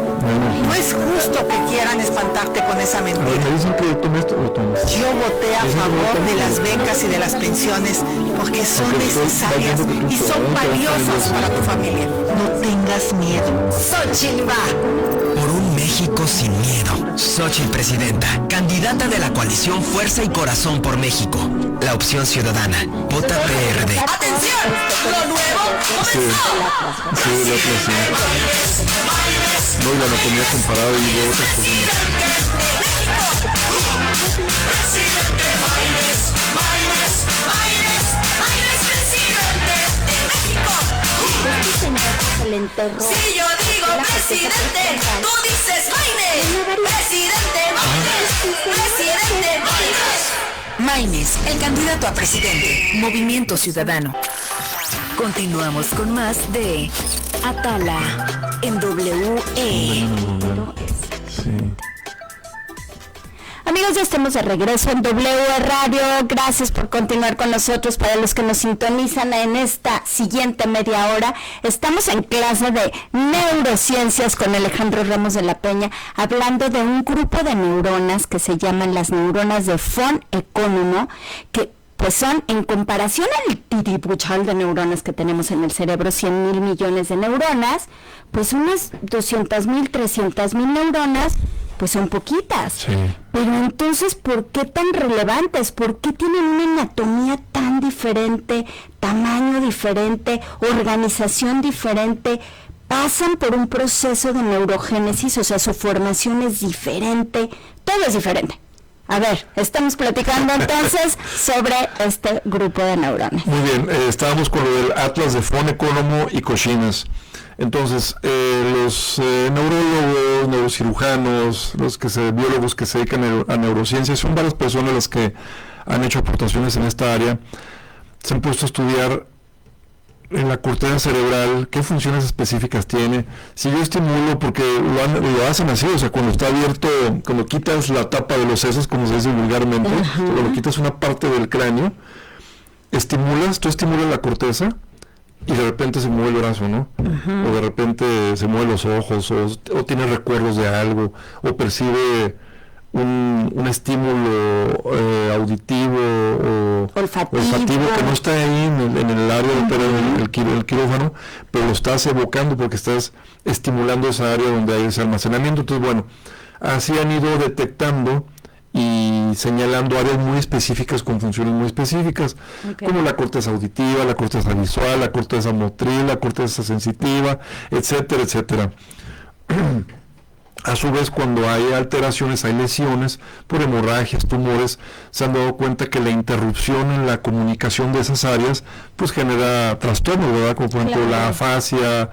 No es justo que quieran espantarte con esa mentira. Me dicen que tome esto, lo tomes. Yo voté a favor de las becas y de las pensiones porque son necesarias y son valiosas para tu familia. No tengas miedo. Xochitl va. Por un México sin miedo. Xochitl presidenta, candidata de la coalición Fuerza y Corazón por México. La opción ciudadana. Vota PRD. ¡Atención! ¡Lo nuevo comenzó! Sí, la otra sí. No, y la anatomía comparada y otras cosas. El enterro. Si yo digo presidente, tú dices Maine. Lainez, el candidato a presidente. Movimiento Ciudadano. Continuamos con más de Atala en WE. Sí. Amigos, ya estamos de regreso en W Radio. Gracias por continuar con nosotros. Para los que nos sintonizan en esta siguiente media hora, estamos en clase de neurociencias con Alejandro Ramos de la Peña, hablando de un grupo de neuronas que se llaman las neuronas de von Economo, que pues son, en comparación al tiribuchal de neuronas que tenemos en el cerebro, 100,000 millones de neuronas, pues unas 200,000, 300,000 neuronas, pues son poquitas. Sí. Pero entonces, ¿por qué tan relevantes? ¿Por qué tienen una anatomía tan diferente, tamaño diferente, organización diferente? Pasan por un proceso de neurogénesis, o sea, su formación es diferente, todo es diferente. A ver, estamos platicando entonces sobre este grupo de neuronas. Muy bien, estábamos con lo del Atlas de von Economo y Kochinas. Entonces, los neurólogos, neurocirujanos, biólogos que se dedican a neurociencias, son varias personas las que han hecho aportaciones en esta área. Se han puesto a estudiar en la corteza cerebral qué funciones específicas tiene. Si yo estimulo, porque lo hacen así, o sea, cuando está abierto, cuando quitas la tapa de los sesos, como se dice vulgarmente, cuando quitas una parte del cráneo, tú estimulas la corteza, y de repente se mueve el brazo, ¿no? O de repente se mueven los ojos, o tiene recuerdos de algo, o percibe un estímulo auditivo o olfativo que no está ahí en el área del quirófano, pero lo estás evocando porque estás estimulando esa área donde hay ese almacenamiento. Entonces, bueno, así han ido detectando y señalando áreas muy específicas con funciones muy específicas, como la corteza auditiva, la corteza visual, la corteza motriz, la corteza sensitiva, etcétera, etcétera. A su vez, cuando hay alteraciones, hay lesiones por hemorragias, tumores, se han dado cuenta que la interrupción en la comunicación de esas áreas pues genera trastornos, ¿verdad? Como por ejemplo la afasia,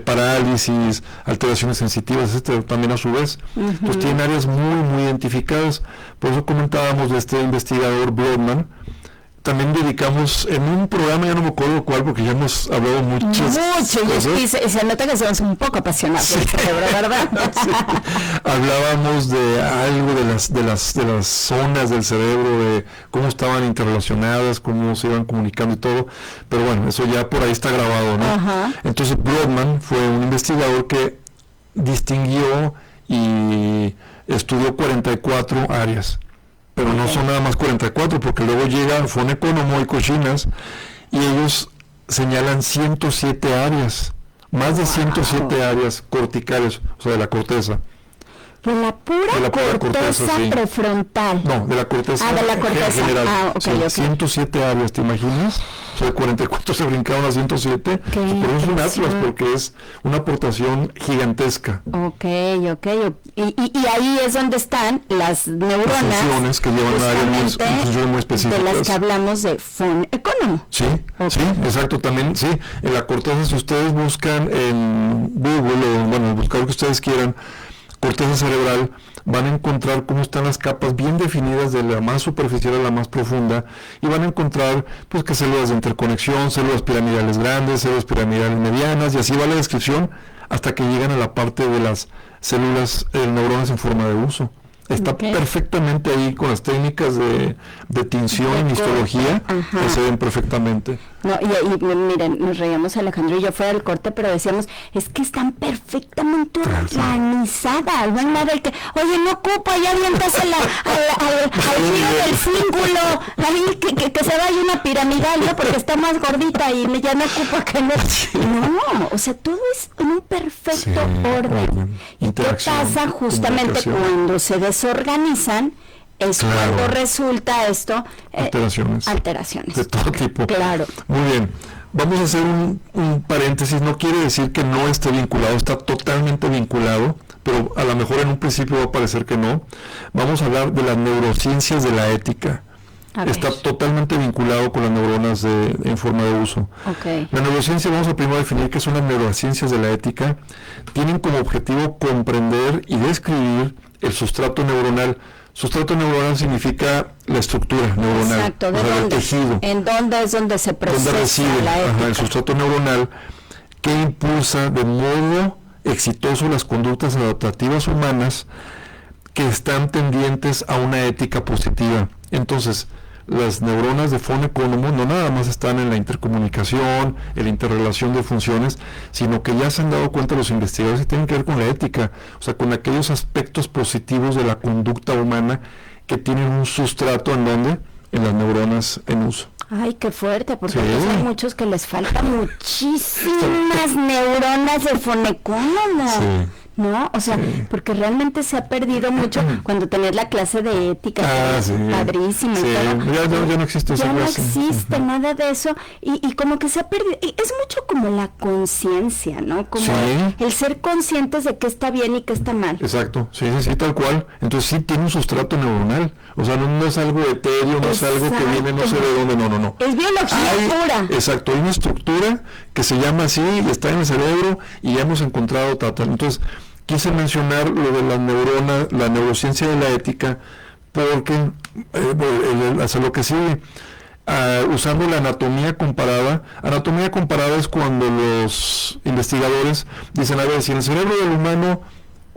parálisis, alteraciones sensitivas, etcétera, también a su vez. Entonces tienen áreas muy identificadas. Por eso comentábamos de este investigador Brodmann. También dedicamos en un programa, ya no me acuerdo cuál, porque ya hemos hablado muchas cosas. Y se nota que somos un poco apasionados del cerebro, ¿verdad? Sí. Hablábamos de algo de las zonas del cerebro, de cómo estaban interrelacionadas, cómo se iban comunicando y todo, pero bueno, eso ya por ahí está grabado, ¿no? Entonces Brodmann fue un investigador que distinguió y estudió 44 áreas. Pero no son nada más 44, porque luego llega von Economo y Kochinas y ellos señalan 107 áreas, más de 107 áreas corticales, o sea, de la corteza. De la pura corteza prefrontal. No, de la corteza. De la corteza general. Okay. 107 áreas, ¿te imaginas? O sea, de 44 se brincaron a 107. Pero es un atlas porque es una aportación gigantesca. Ok. Y ahí es donde están las neuronas. Las funciones que llevan a áreas muy específicas. De las que hablamos de von Economo. Sí, exacto. También, sí, en la corteza, si ustedes buscan en Google o, buscar lo que ustedes quieran, corteza cerebral, van a encontrar cómo están las capas bien definidas de la más superficial a la más profunda, y van a encontrar pues que células de interconexión, células piramidales grandes, células piramidales medianas, y así va la descripción hasta que llegan a la parte de las células, neuronas en forma de uso. Está perfectamente ahí con las técnicas de tinción y histología, que se ven perfectamente. No, y miren, nos reíamos Alejandro y yo fuera del corte, pero decíamos, es que están perfectamente organizadas. No hay nada de que, oye, no ocupa, ya avientas al giro del círculo, ahí que se vaya una piramidal, ¿no? Porque está más gordita y ya no ocupa que no. No, o sea, todo es en un perfecto orden. ¿Y qué pasa justamente cuando se desorganizan? Es cuando resulta esto alteraciones de todo tipo. Claro. Muy bien, vamos a hacer un paréntesis. No quiere decir que no esté vinculado, está totalmente vinculado, pero a lo mejor en un principio va a parecer que no. Vamos a hablar de las neurociencias de la ética. Está totalmente vinculado con las neuronas en forma de uso. La neurociencia, vamos a primero definir qué son las neurociencias de la ética. Tienen como objetivo comprender y describir el sustrato neuronal, Sustrato neuronal significa la estructura neuronal, exacto, el tejido. ¿En dónde es donde se procesa la ética? El sustrato neuronal que impulsa de modo exitoso las conductas adaptativas humanas que están tendientes a una ética positiva. Entonces, las neuronas de fondo ecónomo no nada más están en la intercomunicación, en la interrelación de funciones, sino que ya se han dado cuenta los investigadores que tienen que ver con la ética, o sea, con aquellos aspectos positivos de la conducta humana que tienen un sustrato en donde, en las neuronas en uso. Ay, qué fuerte, porque hay muchos que les faltan muchísimas neuronas de fonecónomo. Sí. ¿No? O sea, porque realmente se ha perdido mucho cuando tenés la clase de ética, padrísima y todo. Ya no existe esa clase. Ya no existe nada de eso y como que se ha perdido, y es mucho como la conciencia, ¿no? Como el ser conscientes de qué está bien y qué está mal. Exacto, sí, tal cual. Entonces sí tiene un sustrato neuronal, o sea, no es algo etéreo, no es algo que viene no sé de dónde, no. Es biología pura. Exacto, hay una estructura que se llama así, está en el cerebro y ya hemos encontrado tal. Entonces, quise mencionar lo de las neuronas, la neurociencia de la ética, porque hacia lo que sigue, usando la anatomía comparada. Anatomía comparada es cuando los investigadores dicen, a ver, si en el cerebro del humano,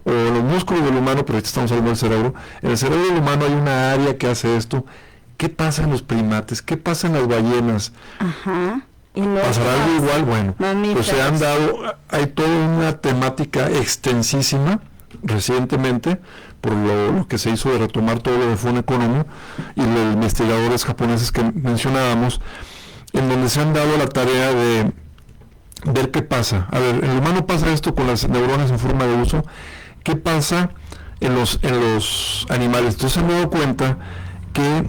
o los músculos del humano, pero ahorita estamos hablando del cerebro, en el cerebro del humano hay una área que hace esto, ¿qué pasa en los primates? ¿Qué pasa en las ballenas? Ajá. ¿Pasará algo igual? Bueno, pues se han dado, hay toda una temática extensísima recientemente por lo que se hizo de retomar todo lo de Fun Economy y los investigadores japoneses que mencionábamos, en donde se han dado la tarea de ver qué pasa. A ver, en el humano pasa esto con las neuronas en forma de uso, ¿qué pasa en los animales? Entonces se han dado cuenta que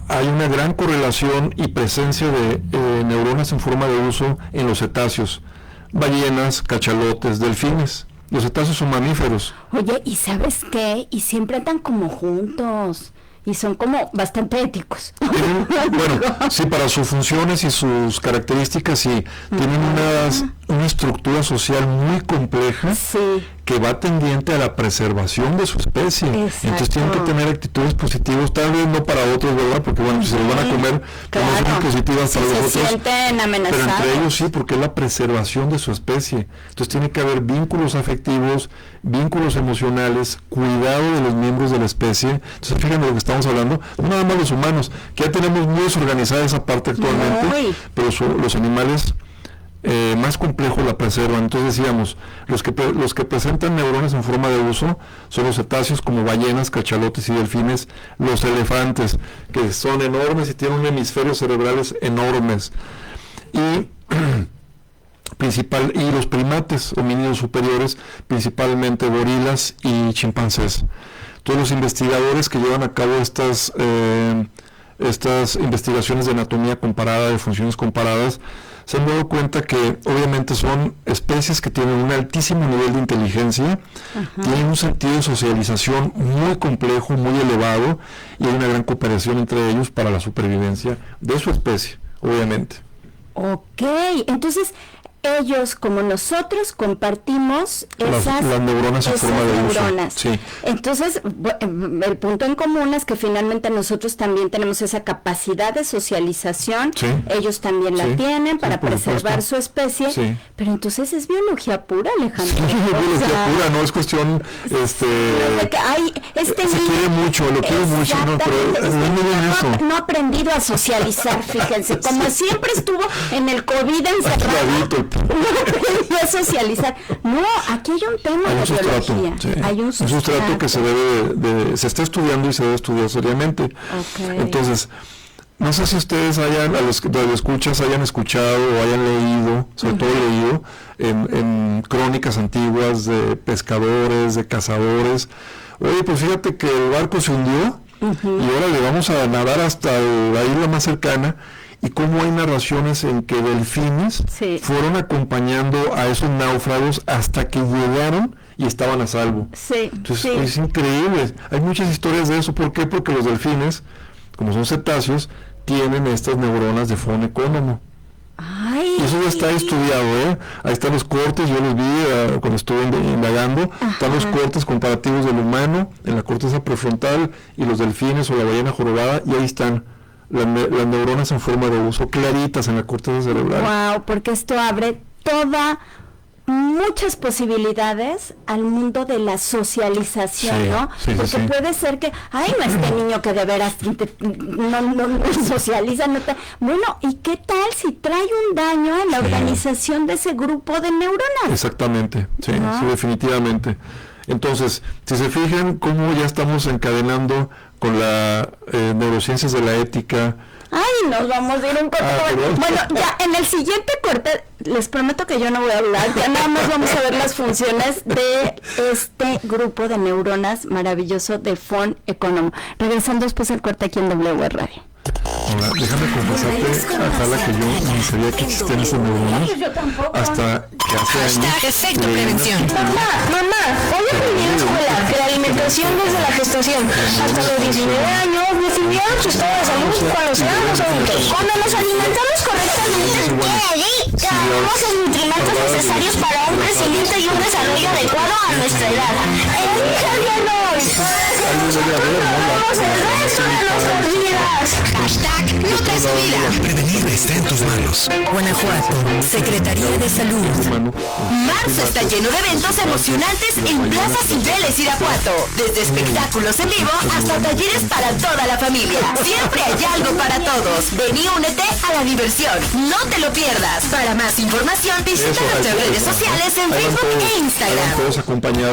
hay una gran correlación y presencia de neuronas en forma de uso en los cetáceos, ballenas, cachalotes, delfines. Los cetáceos son mamíferos. Oye, ¿y sabes qué? Y siempre andan como juntos. Y son como bastante éticos. Bueno, sí, para sus funciones y sus características, sí. Tienen una estructura social muy compleja que va tendiente a la preservación de su especie. Exacto. Entonces tienen que tener actitudes positivas, tal vez no para otros, ¿verdad? Porque bueno, si se los van a comer, no son positivas para los otros. Se sienten amenazados. Pero entre ellos sí, porque es la preservación de su especie. Entonces tiene que haber vínculos afectivos, vínculos emocionales, cuidado de los miembros de la especie. Entonces fíjense lo que estamos hablando, no nada más los humanos, que ya tenemos muy desorganizada esa parte actualmente, pero los animales más complejos la preservan. Entonces decíamos, los que presentan neuronas en forma de uso son los cetáceos como ballenas, cachalotes y delfines, los elefantes, que son enormes y tienen un hemisferio cerebrales enormes, y los primates homínidos superiores, principalmente gorilas y chimpancés. Todos los investigadores que llevan a cabo estas investigaciones de anatomía comparada, de funciones comparadas, se han dado cuenta que obviamente son especies que tienen un altísimo nivel de inteligencia, tienen un sentido de socialización muy complejo, muy elevado, y hay una gran cooperación entre ellos para la supervivencia de su especie, obviamente. Ok, entonces ellos, como nosotros, compartimos las neuronas en forma de uso. Sí. Entonces, el punto en común es que finalmente nosotros también tenemos esa capacidad de socialización, ellos también la tienen para preservar su especie, pero entonces es biología pura, Alejandro. Sí, biología pura, no es cuestión, se quiere mucho, lo quiero mucho, no, pero no ha aprendido a socializar, fíjense, como siempre estuvo en el COVID encerrado. No aprendió a socializar. No, aquí hay un tema de biología. Hay un sustrato que se está estudiando y se debe estudiar seriamente. Entonces, no sé si ustedes a los escuchas hayan escuchado o hayan leído, sobre todo leído, en crónicas antiguas de pescadores, de cazadores. Oye, pues fíjate que el barco se hundió y ahora le vamos a nadar hasta la isla más cercana. Y cómo hay narraciones en que delfines fueron acompañando a esos náufragos hasta que llegaron y estaban a salvo. Entonces es increíble. Hay muchas historias de eso. ¿Por qué? Porque los delfines, como son cetáceos, tienen estas neuronas de Fun Economy. Ay, Y eso ya está estudiado, Ahí están los cortes, yo los vi cuando estuve indagando. Están los cortes comparativos del humano en la corteza prefrontal y los delfines o la ballena jorobada, y ahí están las neuronas en forma de uso claritas en la corteza cerebral. Wow, porque esto abre muchas posibilidades al mundo de la socialización, ¿no? Porque puede ser que, no, este niño que de veras no socializa, bueno, ¿y qué tal si trae un daño en la organización de ese grupo de neuronas? Exactamente, sí, definitivamente. Entonces, si se fijan cómo ya estamos encadenando con la neurociencias de la ética. Nos vamos a ir un corte. Bueno, ya en el siguiente corte, les prometo que yo no voy a hablar, ya nada más vamos a ver las funciones de este grupo de neuronas maravilloso de Fon Economo. Regresando después al corte aquí en W Radio. Hola, déjame confesarte, Atala, que yo ni sabía que existían esas neuronas hasta que hace años. Efecto prevención. Mamá, hoy aprendí en la escuela que la alimentación desde la gestación hasta los 19 años definieron su estado de salud cuando seamos adultos. Cuando nos alimentamos correctamente, ganamos los nutrimentos necesarios para un crecimiento y un desarrollo adecuado a nuestra edad. Hashtag #NutriSuVida. Prevenir está en tus manos. Guanajuato, Secretaría de Salud. Marzo está lleno de eventos emocionantes en Plaza Cibeles, Irapuato. Desde espectáculos en vivo hasta talleres para toda la familia. Siempre hay algo para todos. Ven y únete a la diversión. No te lo pierdas. Para más información, visita nuestras redes sociales en Facebook e Instagram.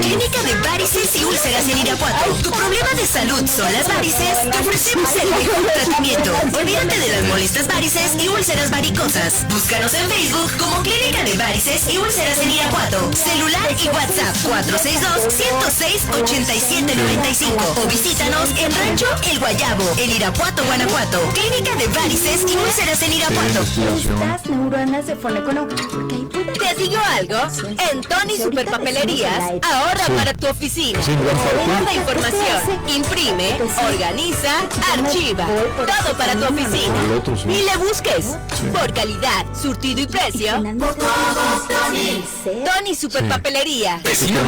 Clínica de Varices y Úlceras en Irapuato. ¿Tu problema de salud son las varices? Te ofrecemos el mejor tratamiento. Olvídate de las molestas varices y úlceras varicosas. Búscanos en Facebook como Clínica de Varices y Úlceras en Irapuato. Celular y WhatsApp 462-106-8795 o visítanos en Rancho El Guayabo, en Irapuato, Guanajuato. Clínica de Varices y Úlceras en Irapuato. Estas neuronas de Fon Economo. ¿Te digo algo? En Tony Superpapelerías, ahorra para tu oficina. Guarda información, imprime, organiza, archiva. Todo para tu oficina. Ni le busques. Por calidad, surtido y precio. Tony Superpapelería. Vecino,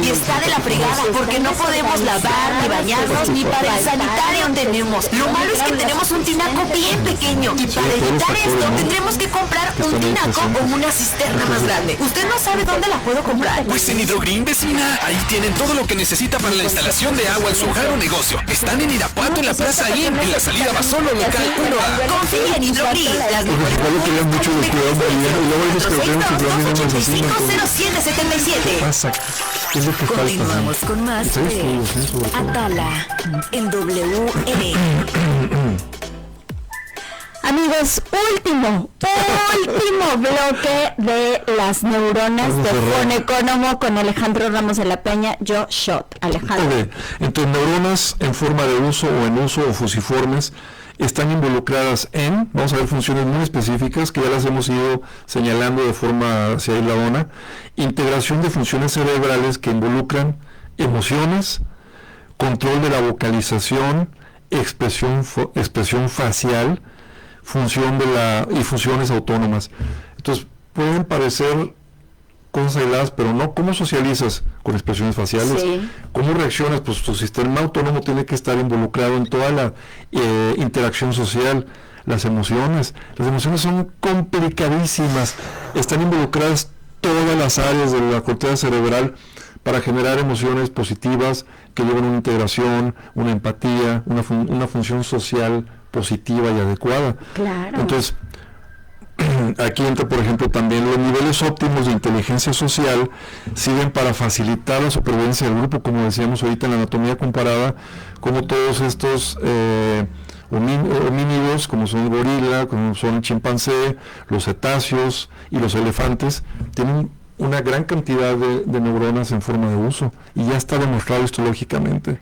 y está de la fregada porque no podemos lavar ni bañarnos ni para el sanitario tenemos. Lo malo es que tenemos un tinaco bien pequeño y para evitar esto tendremos que comprar un tinaco o una cisterna más grande. ¿Usted no sabe dónde la puedo comprar? Pues en Hidrogreen, vecina. Ahí tienen todo lo que necesita para la instalación de agua en su hogar o negocio. Están en Irapuato, en la Plaza IN, en la salida Basolo, local 1A. Confía en Hidrogreen. Las mejores mucho de cuidado mariano y luego dices que tenemos que cuidar a los vecinos. 050777. Pasa, es lo que falta. Continuamos con más de Atala en WN. Amigos, último bloque de las neuronas de Fon Economo con Alejandro Ramos de la Peña. Yo shot, Alejandro. Okay. Entonces, neuronas en forma de uso o en uso o fusiformes están involucradas en, vamos a ver, funciones muy específicas que ya las hemos ido señalando de forma hacia hiladona. Integración de funciones cerebrales que involucran emociones, control de la vocalización, expresión facial, funciones autónomas. Entonces pueden parecer cosas aisladas, pero no. ¿Cómo socializas con expresiones faciales? Sí. ¿Cómo reaccionas? Pues tu sistema autónomo tiene que estar involucrado en toda la interacción social. Las emociones son complicadísimas, están involucradas todas las áreas de la corteza cerebral para generar emociones positivas que llevan una integración, una empatía, una función social positiva y adecuada. Claro. Entonces, aquí entra, por ejemplo, también los niveles óptimos de inteligencia social sirven para facilitar la supervivencia del grupo, como decíamos ahorita en la anatomía comparada, como todos estos homínidos, como son el gorila, como son el chimpancé, los cetáceos y los elefantes, tienen una gran cantidad de neuronas en forma de uso, y ya está demostrado histológicamente.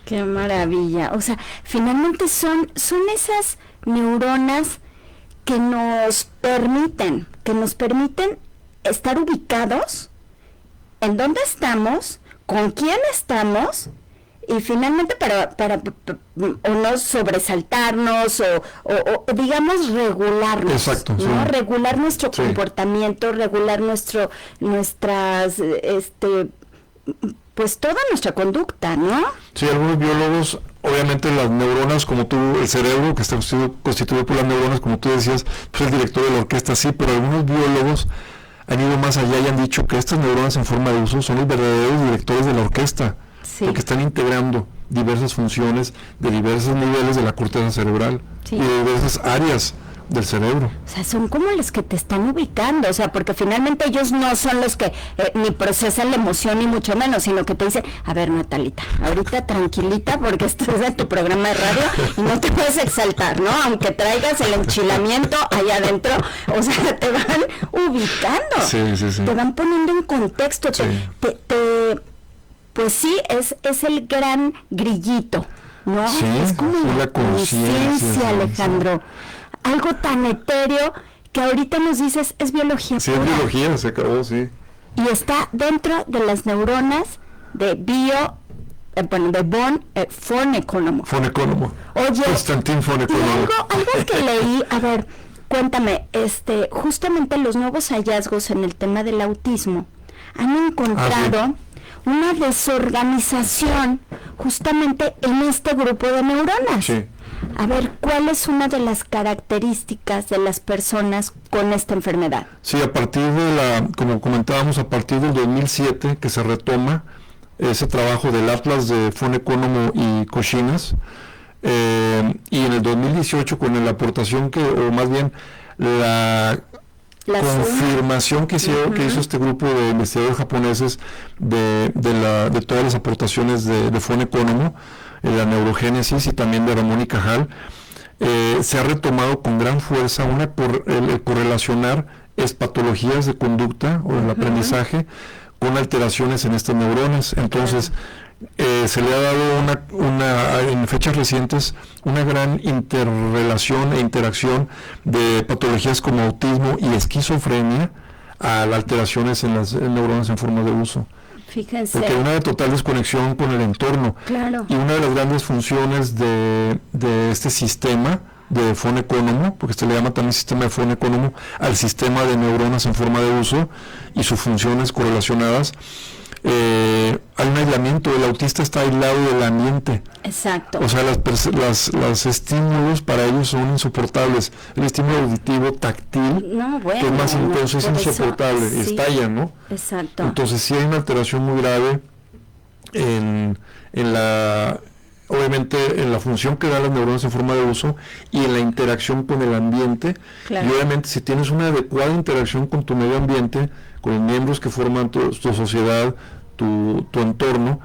Qué maravilla. O sea, finalmente son esas neuronas que nos permiten estar ubicados en dónde estamos, con quién estamos y finalmente para o no sobresaltarnos o digamos regularnos. Exacto, ¿no? sí. Regular nuestro Sí. comportamiento, regular nuestras pues toda nuestra conducta, ¿no? Sí, algunos biólogos, obviamente las neuronas, como tú, el cerebro que está constituido por las neuronas, como tú decías, pues el director de la orquesta sí, pero algunos biólogos han ido más allá y han dicho que estas neuronas en forma de uso son los verdaderos directores de la orquesta, Sí. porque están integrando diversas funciones de diversos niveles de la corteza cerebral Sí. y de diversas áreas del cerebro. O sea, son como los que te están ubicando, o sea, porque finalmente ellos no son los que ni procesan la emoción ni mucho menos, sino que te dicen, a ver, Natalita, ahorita tranquilita porque estás en tu programa de radio y no te puedes exaltar, ¿no? Aunque traigas el enchilamiento allá adentro, o sea, te van ubicando, Sí, sí, sí. te van poniendo en contexto, Sí. pues sí, es el gran grillito, ¿no? Sí, es como sí, la la conciencia, conciencia, sí, Alejandro. Algo tan etéreo que ahorita nos dices es biología Sí, es pura. biología, se acabó, sí. Y está dentro de las neuronas de de von Economo. Fonecónomo. Oye, Constantin y Fonecónomo. algo que leí, a ver, cuéntame, justamente los nuevos hallazgos en el tema del autismo han encontrado una desorganización justamente en este grupo de neuronas. Sí. A ver, ¿cuál es una de las características de las personas con esta enfermedad? Sí, a partir como comentábamos, a partir del 2007 que se retoma ese trabajo del Atlas de Fonecónomo y Cochinas, y en el 2018 con la aportación o más bien la confirmación que hizo este grupo de investigadores japoneses de todas las aportaciones de Fonecónomo, la neurogénesis y también de Ramón y Cajal, se ha retomado con gran fuerza el correlacionar patologías de conducta o del aprendizaje con alteraciones en estas neuronas. Entonces, se le ha dado en fechas recientes una gran interrelación e interacción de patologías como autismo y esquizofrenia a las alteraciones en las neuronas en forma de uso. Fíjense. Porque hay una total desconexión con el entorno. Claro. Y una de las grandes funciones de este sistema de Fonecónomo, porque se le llama también sistema de Fonecónomo al sistema de neuronas en forma de uso y sus funciones correlacionadas, hay un aislamiento, el autista está aislado del ambiente. Exacto. O sea, los estímulos para ellos son insoportables. El estímulo auditivo táctil, que es más intenso, es insoportable, estalla, ¿no? Exacto. Entonces sí hay una alteración muy grave obviamente en la función que dan las neuronas en forma de uso y en la interacción con el ambiente. Claro. Y obviamente si tienes una adecuada interacción con tu medio ambiente, con los miembros que forman tu sociedad, tu entorno,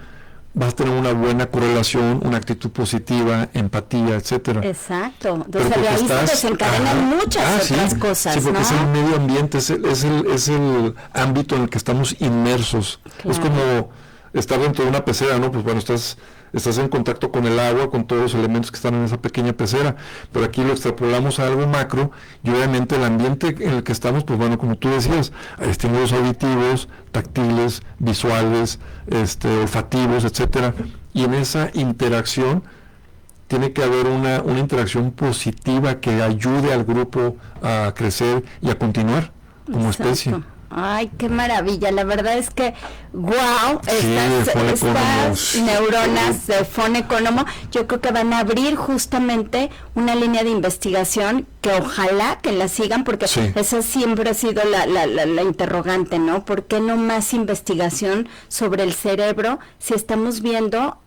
vas a tener una buena correlación, una actitud positiva, empatía, etcétera. Exacto. Entonces de ahí se desencadenan muchas otras cosas, sí, porque ¿no? es el medio ambiente, es el ámbito en el que estamos inmersos. Claro. Es como estar dentro de una pecera, ¿no? Pues bueno, estás en contacto con el agua, con todos los elementos que están en esa pequeña pecera, pero aquí lo extrapolamos a algo macro y obviamente el ambiente en el que estamos, pues bueno, como tú decías, hay estímulos auditivos, táctiles, visuales, olfativos, etcétera, y en esa interacción tiene que haber una interacción positiva que ayude al grupo a crecer y a continuar como especie. Ay, qué maravilla, la verdad es que wow, estas sí. neuronas de Fonecónomo yo creo que van a abrir justamente una línea de investigación que ojalá que la sigan, porque esa siempre ha sido la interrogante, ¿no? ¿Por qué no más investigación sobre el cerebro si estamos viendo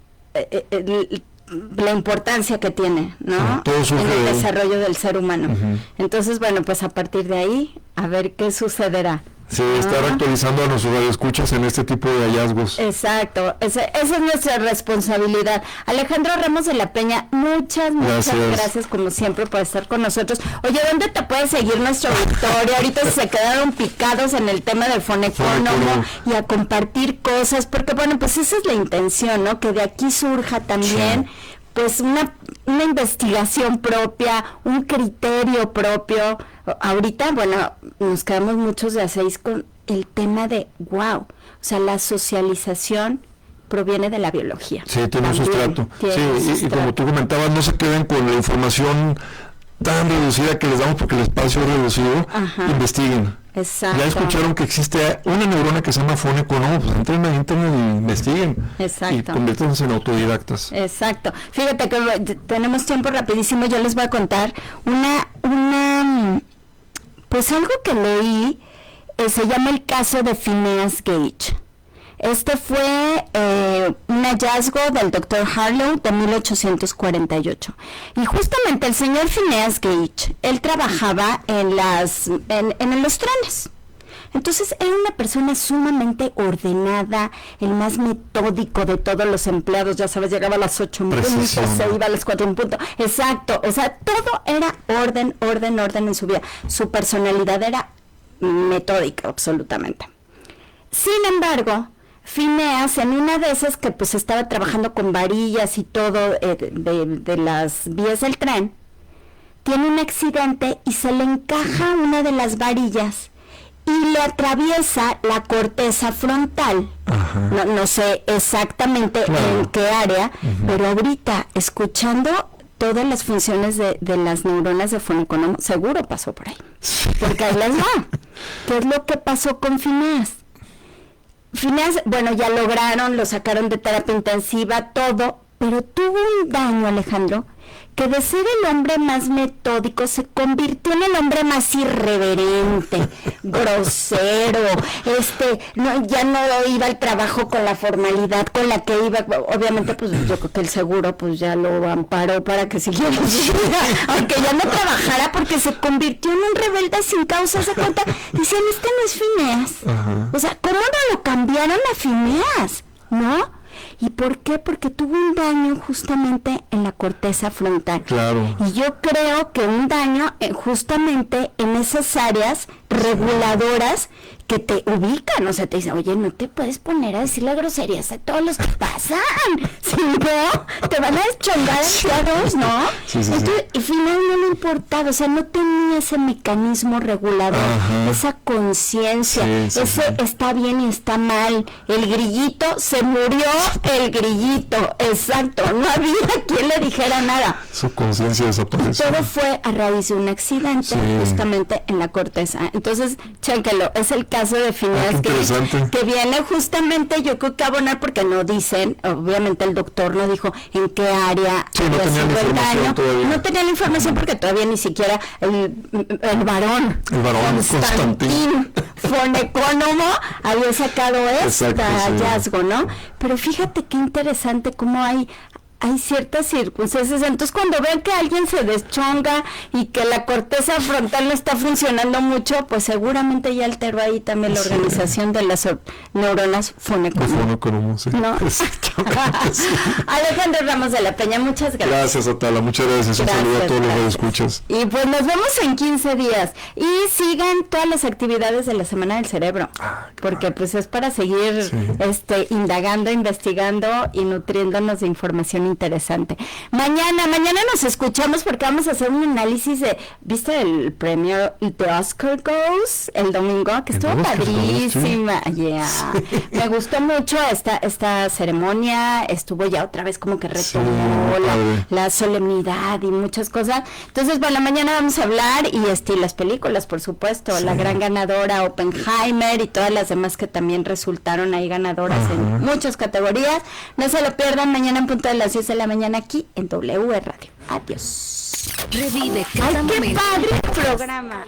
la importancia que tiene, ¿no? En el desarrollo del ser humano. Entonces, bueno, pues a partir de ahí, a ver qué sucederá. Sí, estar actualizando a nuestros radioescuchas en este tipo de hallazgos. Exacto, esa es nuestra responsabilidad. Alejandro Ramos de la Peña, muchas gracias como siempre por estar con nosotros. Oye, ¿dónde te puede seguir nuestro auditorio? Ahorita se quedaron picados en el tema del Fonecónomo y a compartir cosas, porque bueno, pues esa es la intención, ¿no? Que de aquí surja también pues una investigación propia, un criterio propio. Ahorita, bueno, nos quedamos muchos de a 6 con el tema de wow, o sea, la socialización proviene de la biología. Sí, tiene un sustrato. Sí, y como tú comentabas, no se queden con la información tan reducida que les damos porque el espacio es reducido. Investiguen. Exacto. Ya escucharon que existe una neurona que se llama fonólogo, pues entren a internet y investiguen. Exacto. Y conviértanse en autodidactas. Exacto. Fíjate que tenemos tiempo rapidísimo, yo les voy a contar pues algo que leí, se llama el caso de Phineas Gage. Este fue un hallazgo del Dr. Harlow de 1848. Y justamente el señor Phineas Gage, él trabajaba en los trenes. Entonces era una persona sumamente ordenada, el más metódico de todos los empleados, ya sabes, llegaba a las 8 en punto, se iba a las 4 en punto. Exacto, o sea, todo era orden en su vida. Su personalidad era metódica, absolutamente. Sin embargo, Phineas, en una de esas que pues estaba trabajando con varillas y todo de las vías del tren, tiene un accidente y se le encaja una de las varillas y le atraviesa la corteza frontal. No sé exactamente en qué área, pero ahorita, escuchando todas las funciones de las neuronas de fonólogo, seguro pasó por ahí. Porque ahí les va. ¿Qué es lo que pasó con Phineas? Phineas, bueno, ya lo sacaron de terapia intensiva, todo, pero tuvo un daño, Alejandro, que de ser el hombre más metódico se convirtió en el hombre más irreverente, grosero, ya no iba al trabajo con la formalidad con la que iba. Obviamente, pues yo creo que el seguro pues ya lo amparó para que siguiera su vida, aunque ya no trabajara, porque se convirtió en un rebelde sin causa. Se cuenta, decían, no es Phineas. O sea, ¿cómo no lo cambiaron a Phineas? ¿No? ¿Y por qué? Porque tuvo un daño justamente en la corteza frontal. Claro. Y yo creo que un daño justamente en esas áreas reguladoras que te ubican, o sea, te dicen, oye, no te puedes poner a decir las groserías a todos los que pasan, si no, te van a deschongar enterados, ¿no? Entonces, y finalmente no le importaba, o sea, no tenía ese mecanismo regulador, esa conciencia, está bien y está mal, el grillito, se murió el grillito, exacto, no había quien le dijera nada. Su conciencia desapareció. Todo fue a raíz de un accidente, justamente en la corteza. Entonces, chéquelo, es el caso de Phineas que viene justamente, yo creo que a abonar, porque no dicen, obviamente el doctor no dijo en qué área había sido el daño. No tenía la información porque todavía ni siquiera el varón Constantin fonólogo había sacado hallazgo, ¿no? Pero fíjate qué interesante cómo hay ciertas circunstancias. Entonces, cuando ven que alguien se deschonga y que la corteza frontal no está funcionando mucho, pues seguramente ya alteró ahí también la organización de las neuronas fonólogo. Sí. ¿No? Alejandro Ramos de la Peña, muchas gracias. Gracias, Atala, muchas gracias. Un saludo a todos los que escuchas. Y pues nos vemos en 15 días. Y sigan todas las actividades de la Semana del Cerebro, porque pues es para seguir indagando, investigando y nutriéndonos de información interesante. Mañana nos escuchamos porque vamos a hacer un análisis ¿viste el premio de Oscar Goes el domingo? Que estuvo padrísima. Me gustó mucho esta ceremonia, estuvo ya otra vez como que retomó la solemnidad y muchas cosas. Entonces, bueno, mañana vamos a hablar y las películas, por supuesto, la gran ganadora Oppenheimer y todas las demás que también resultaron ahí ganadoras en muchas categorías. No se lo pierdan mañana en punto de las 10 de la mañana aquí en W Radio. Adiós. Revive cada momento. ¡Qué padre programa!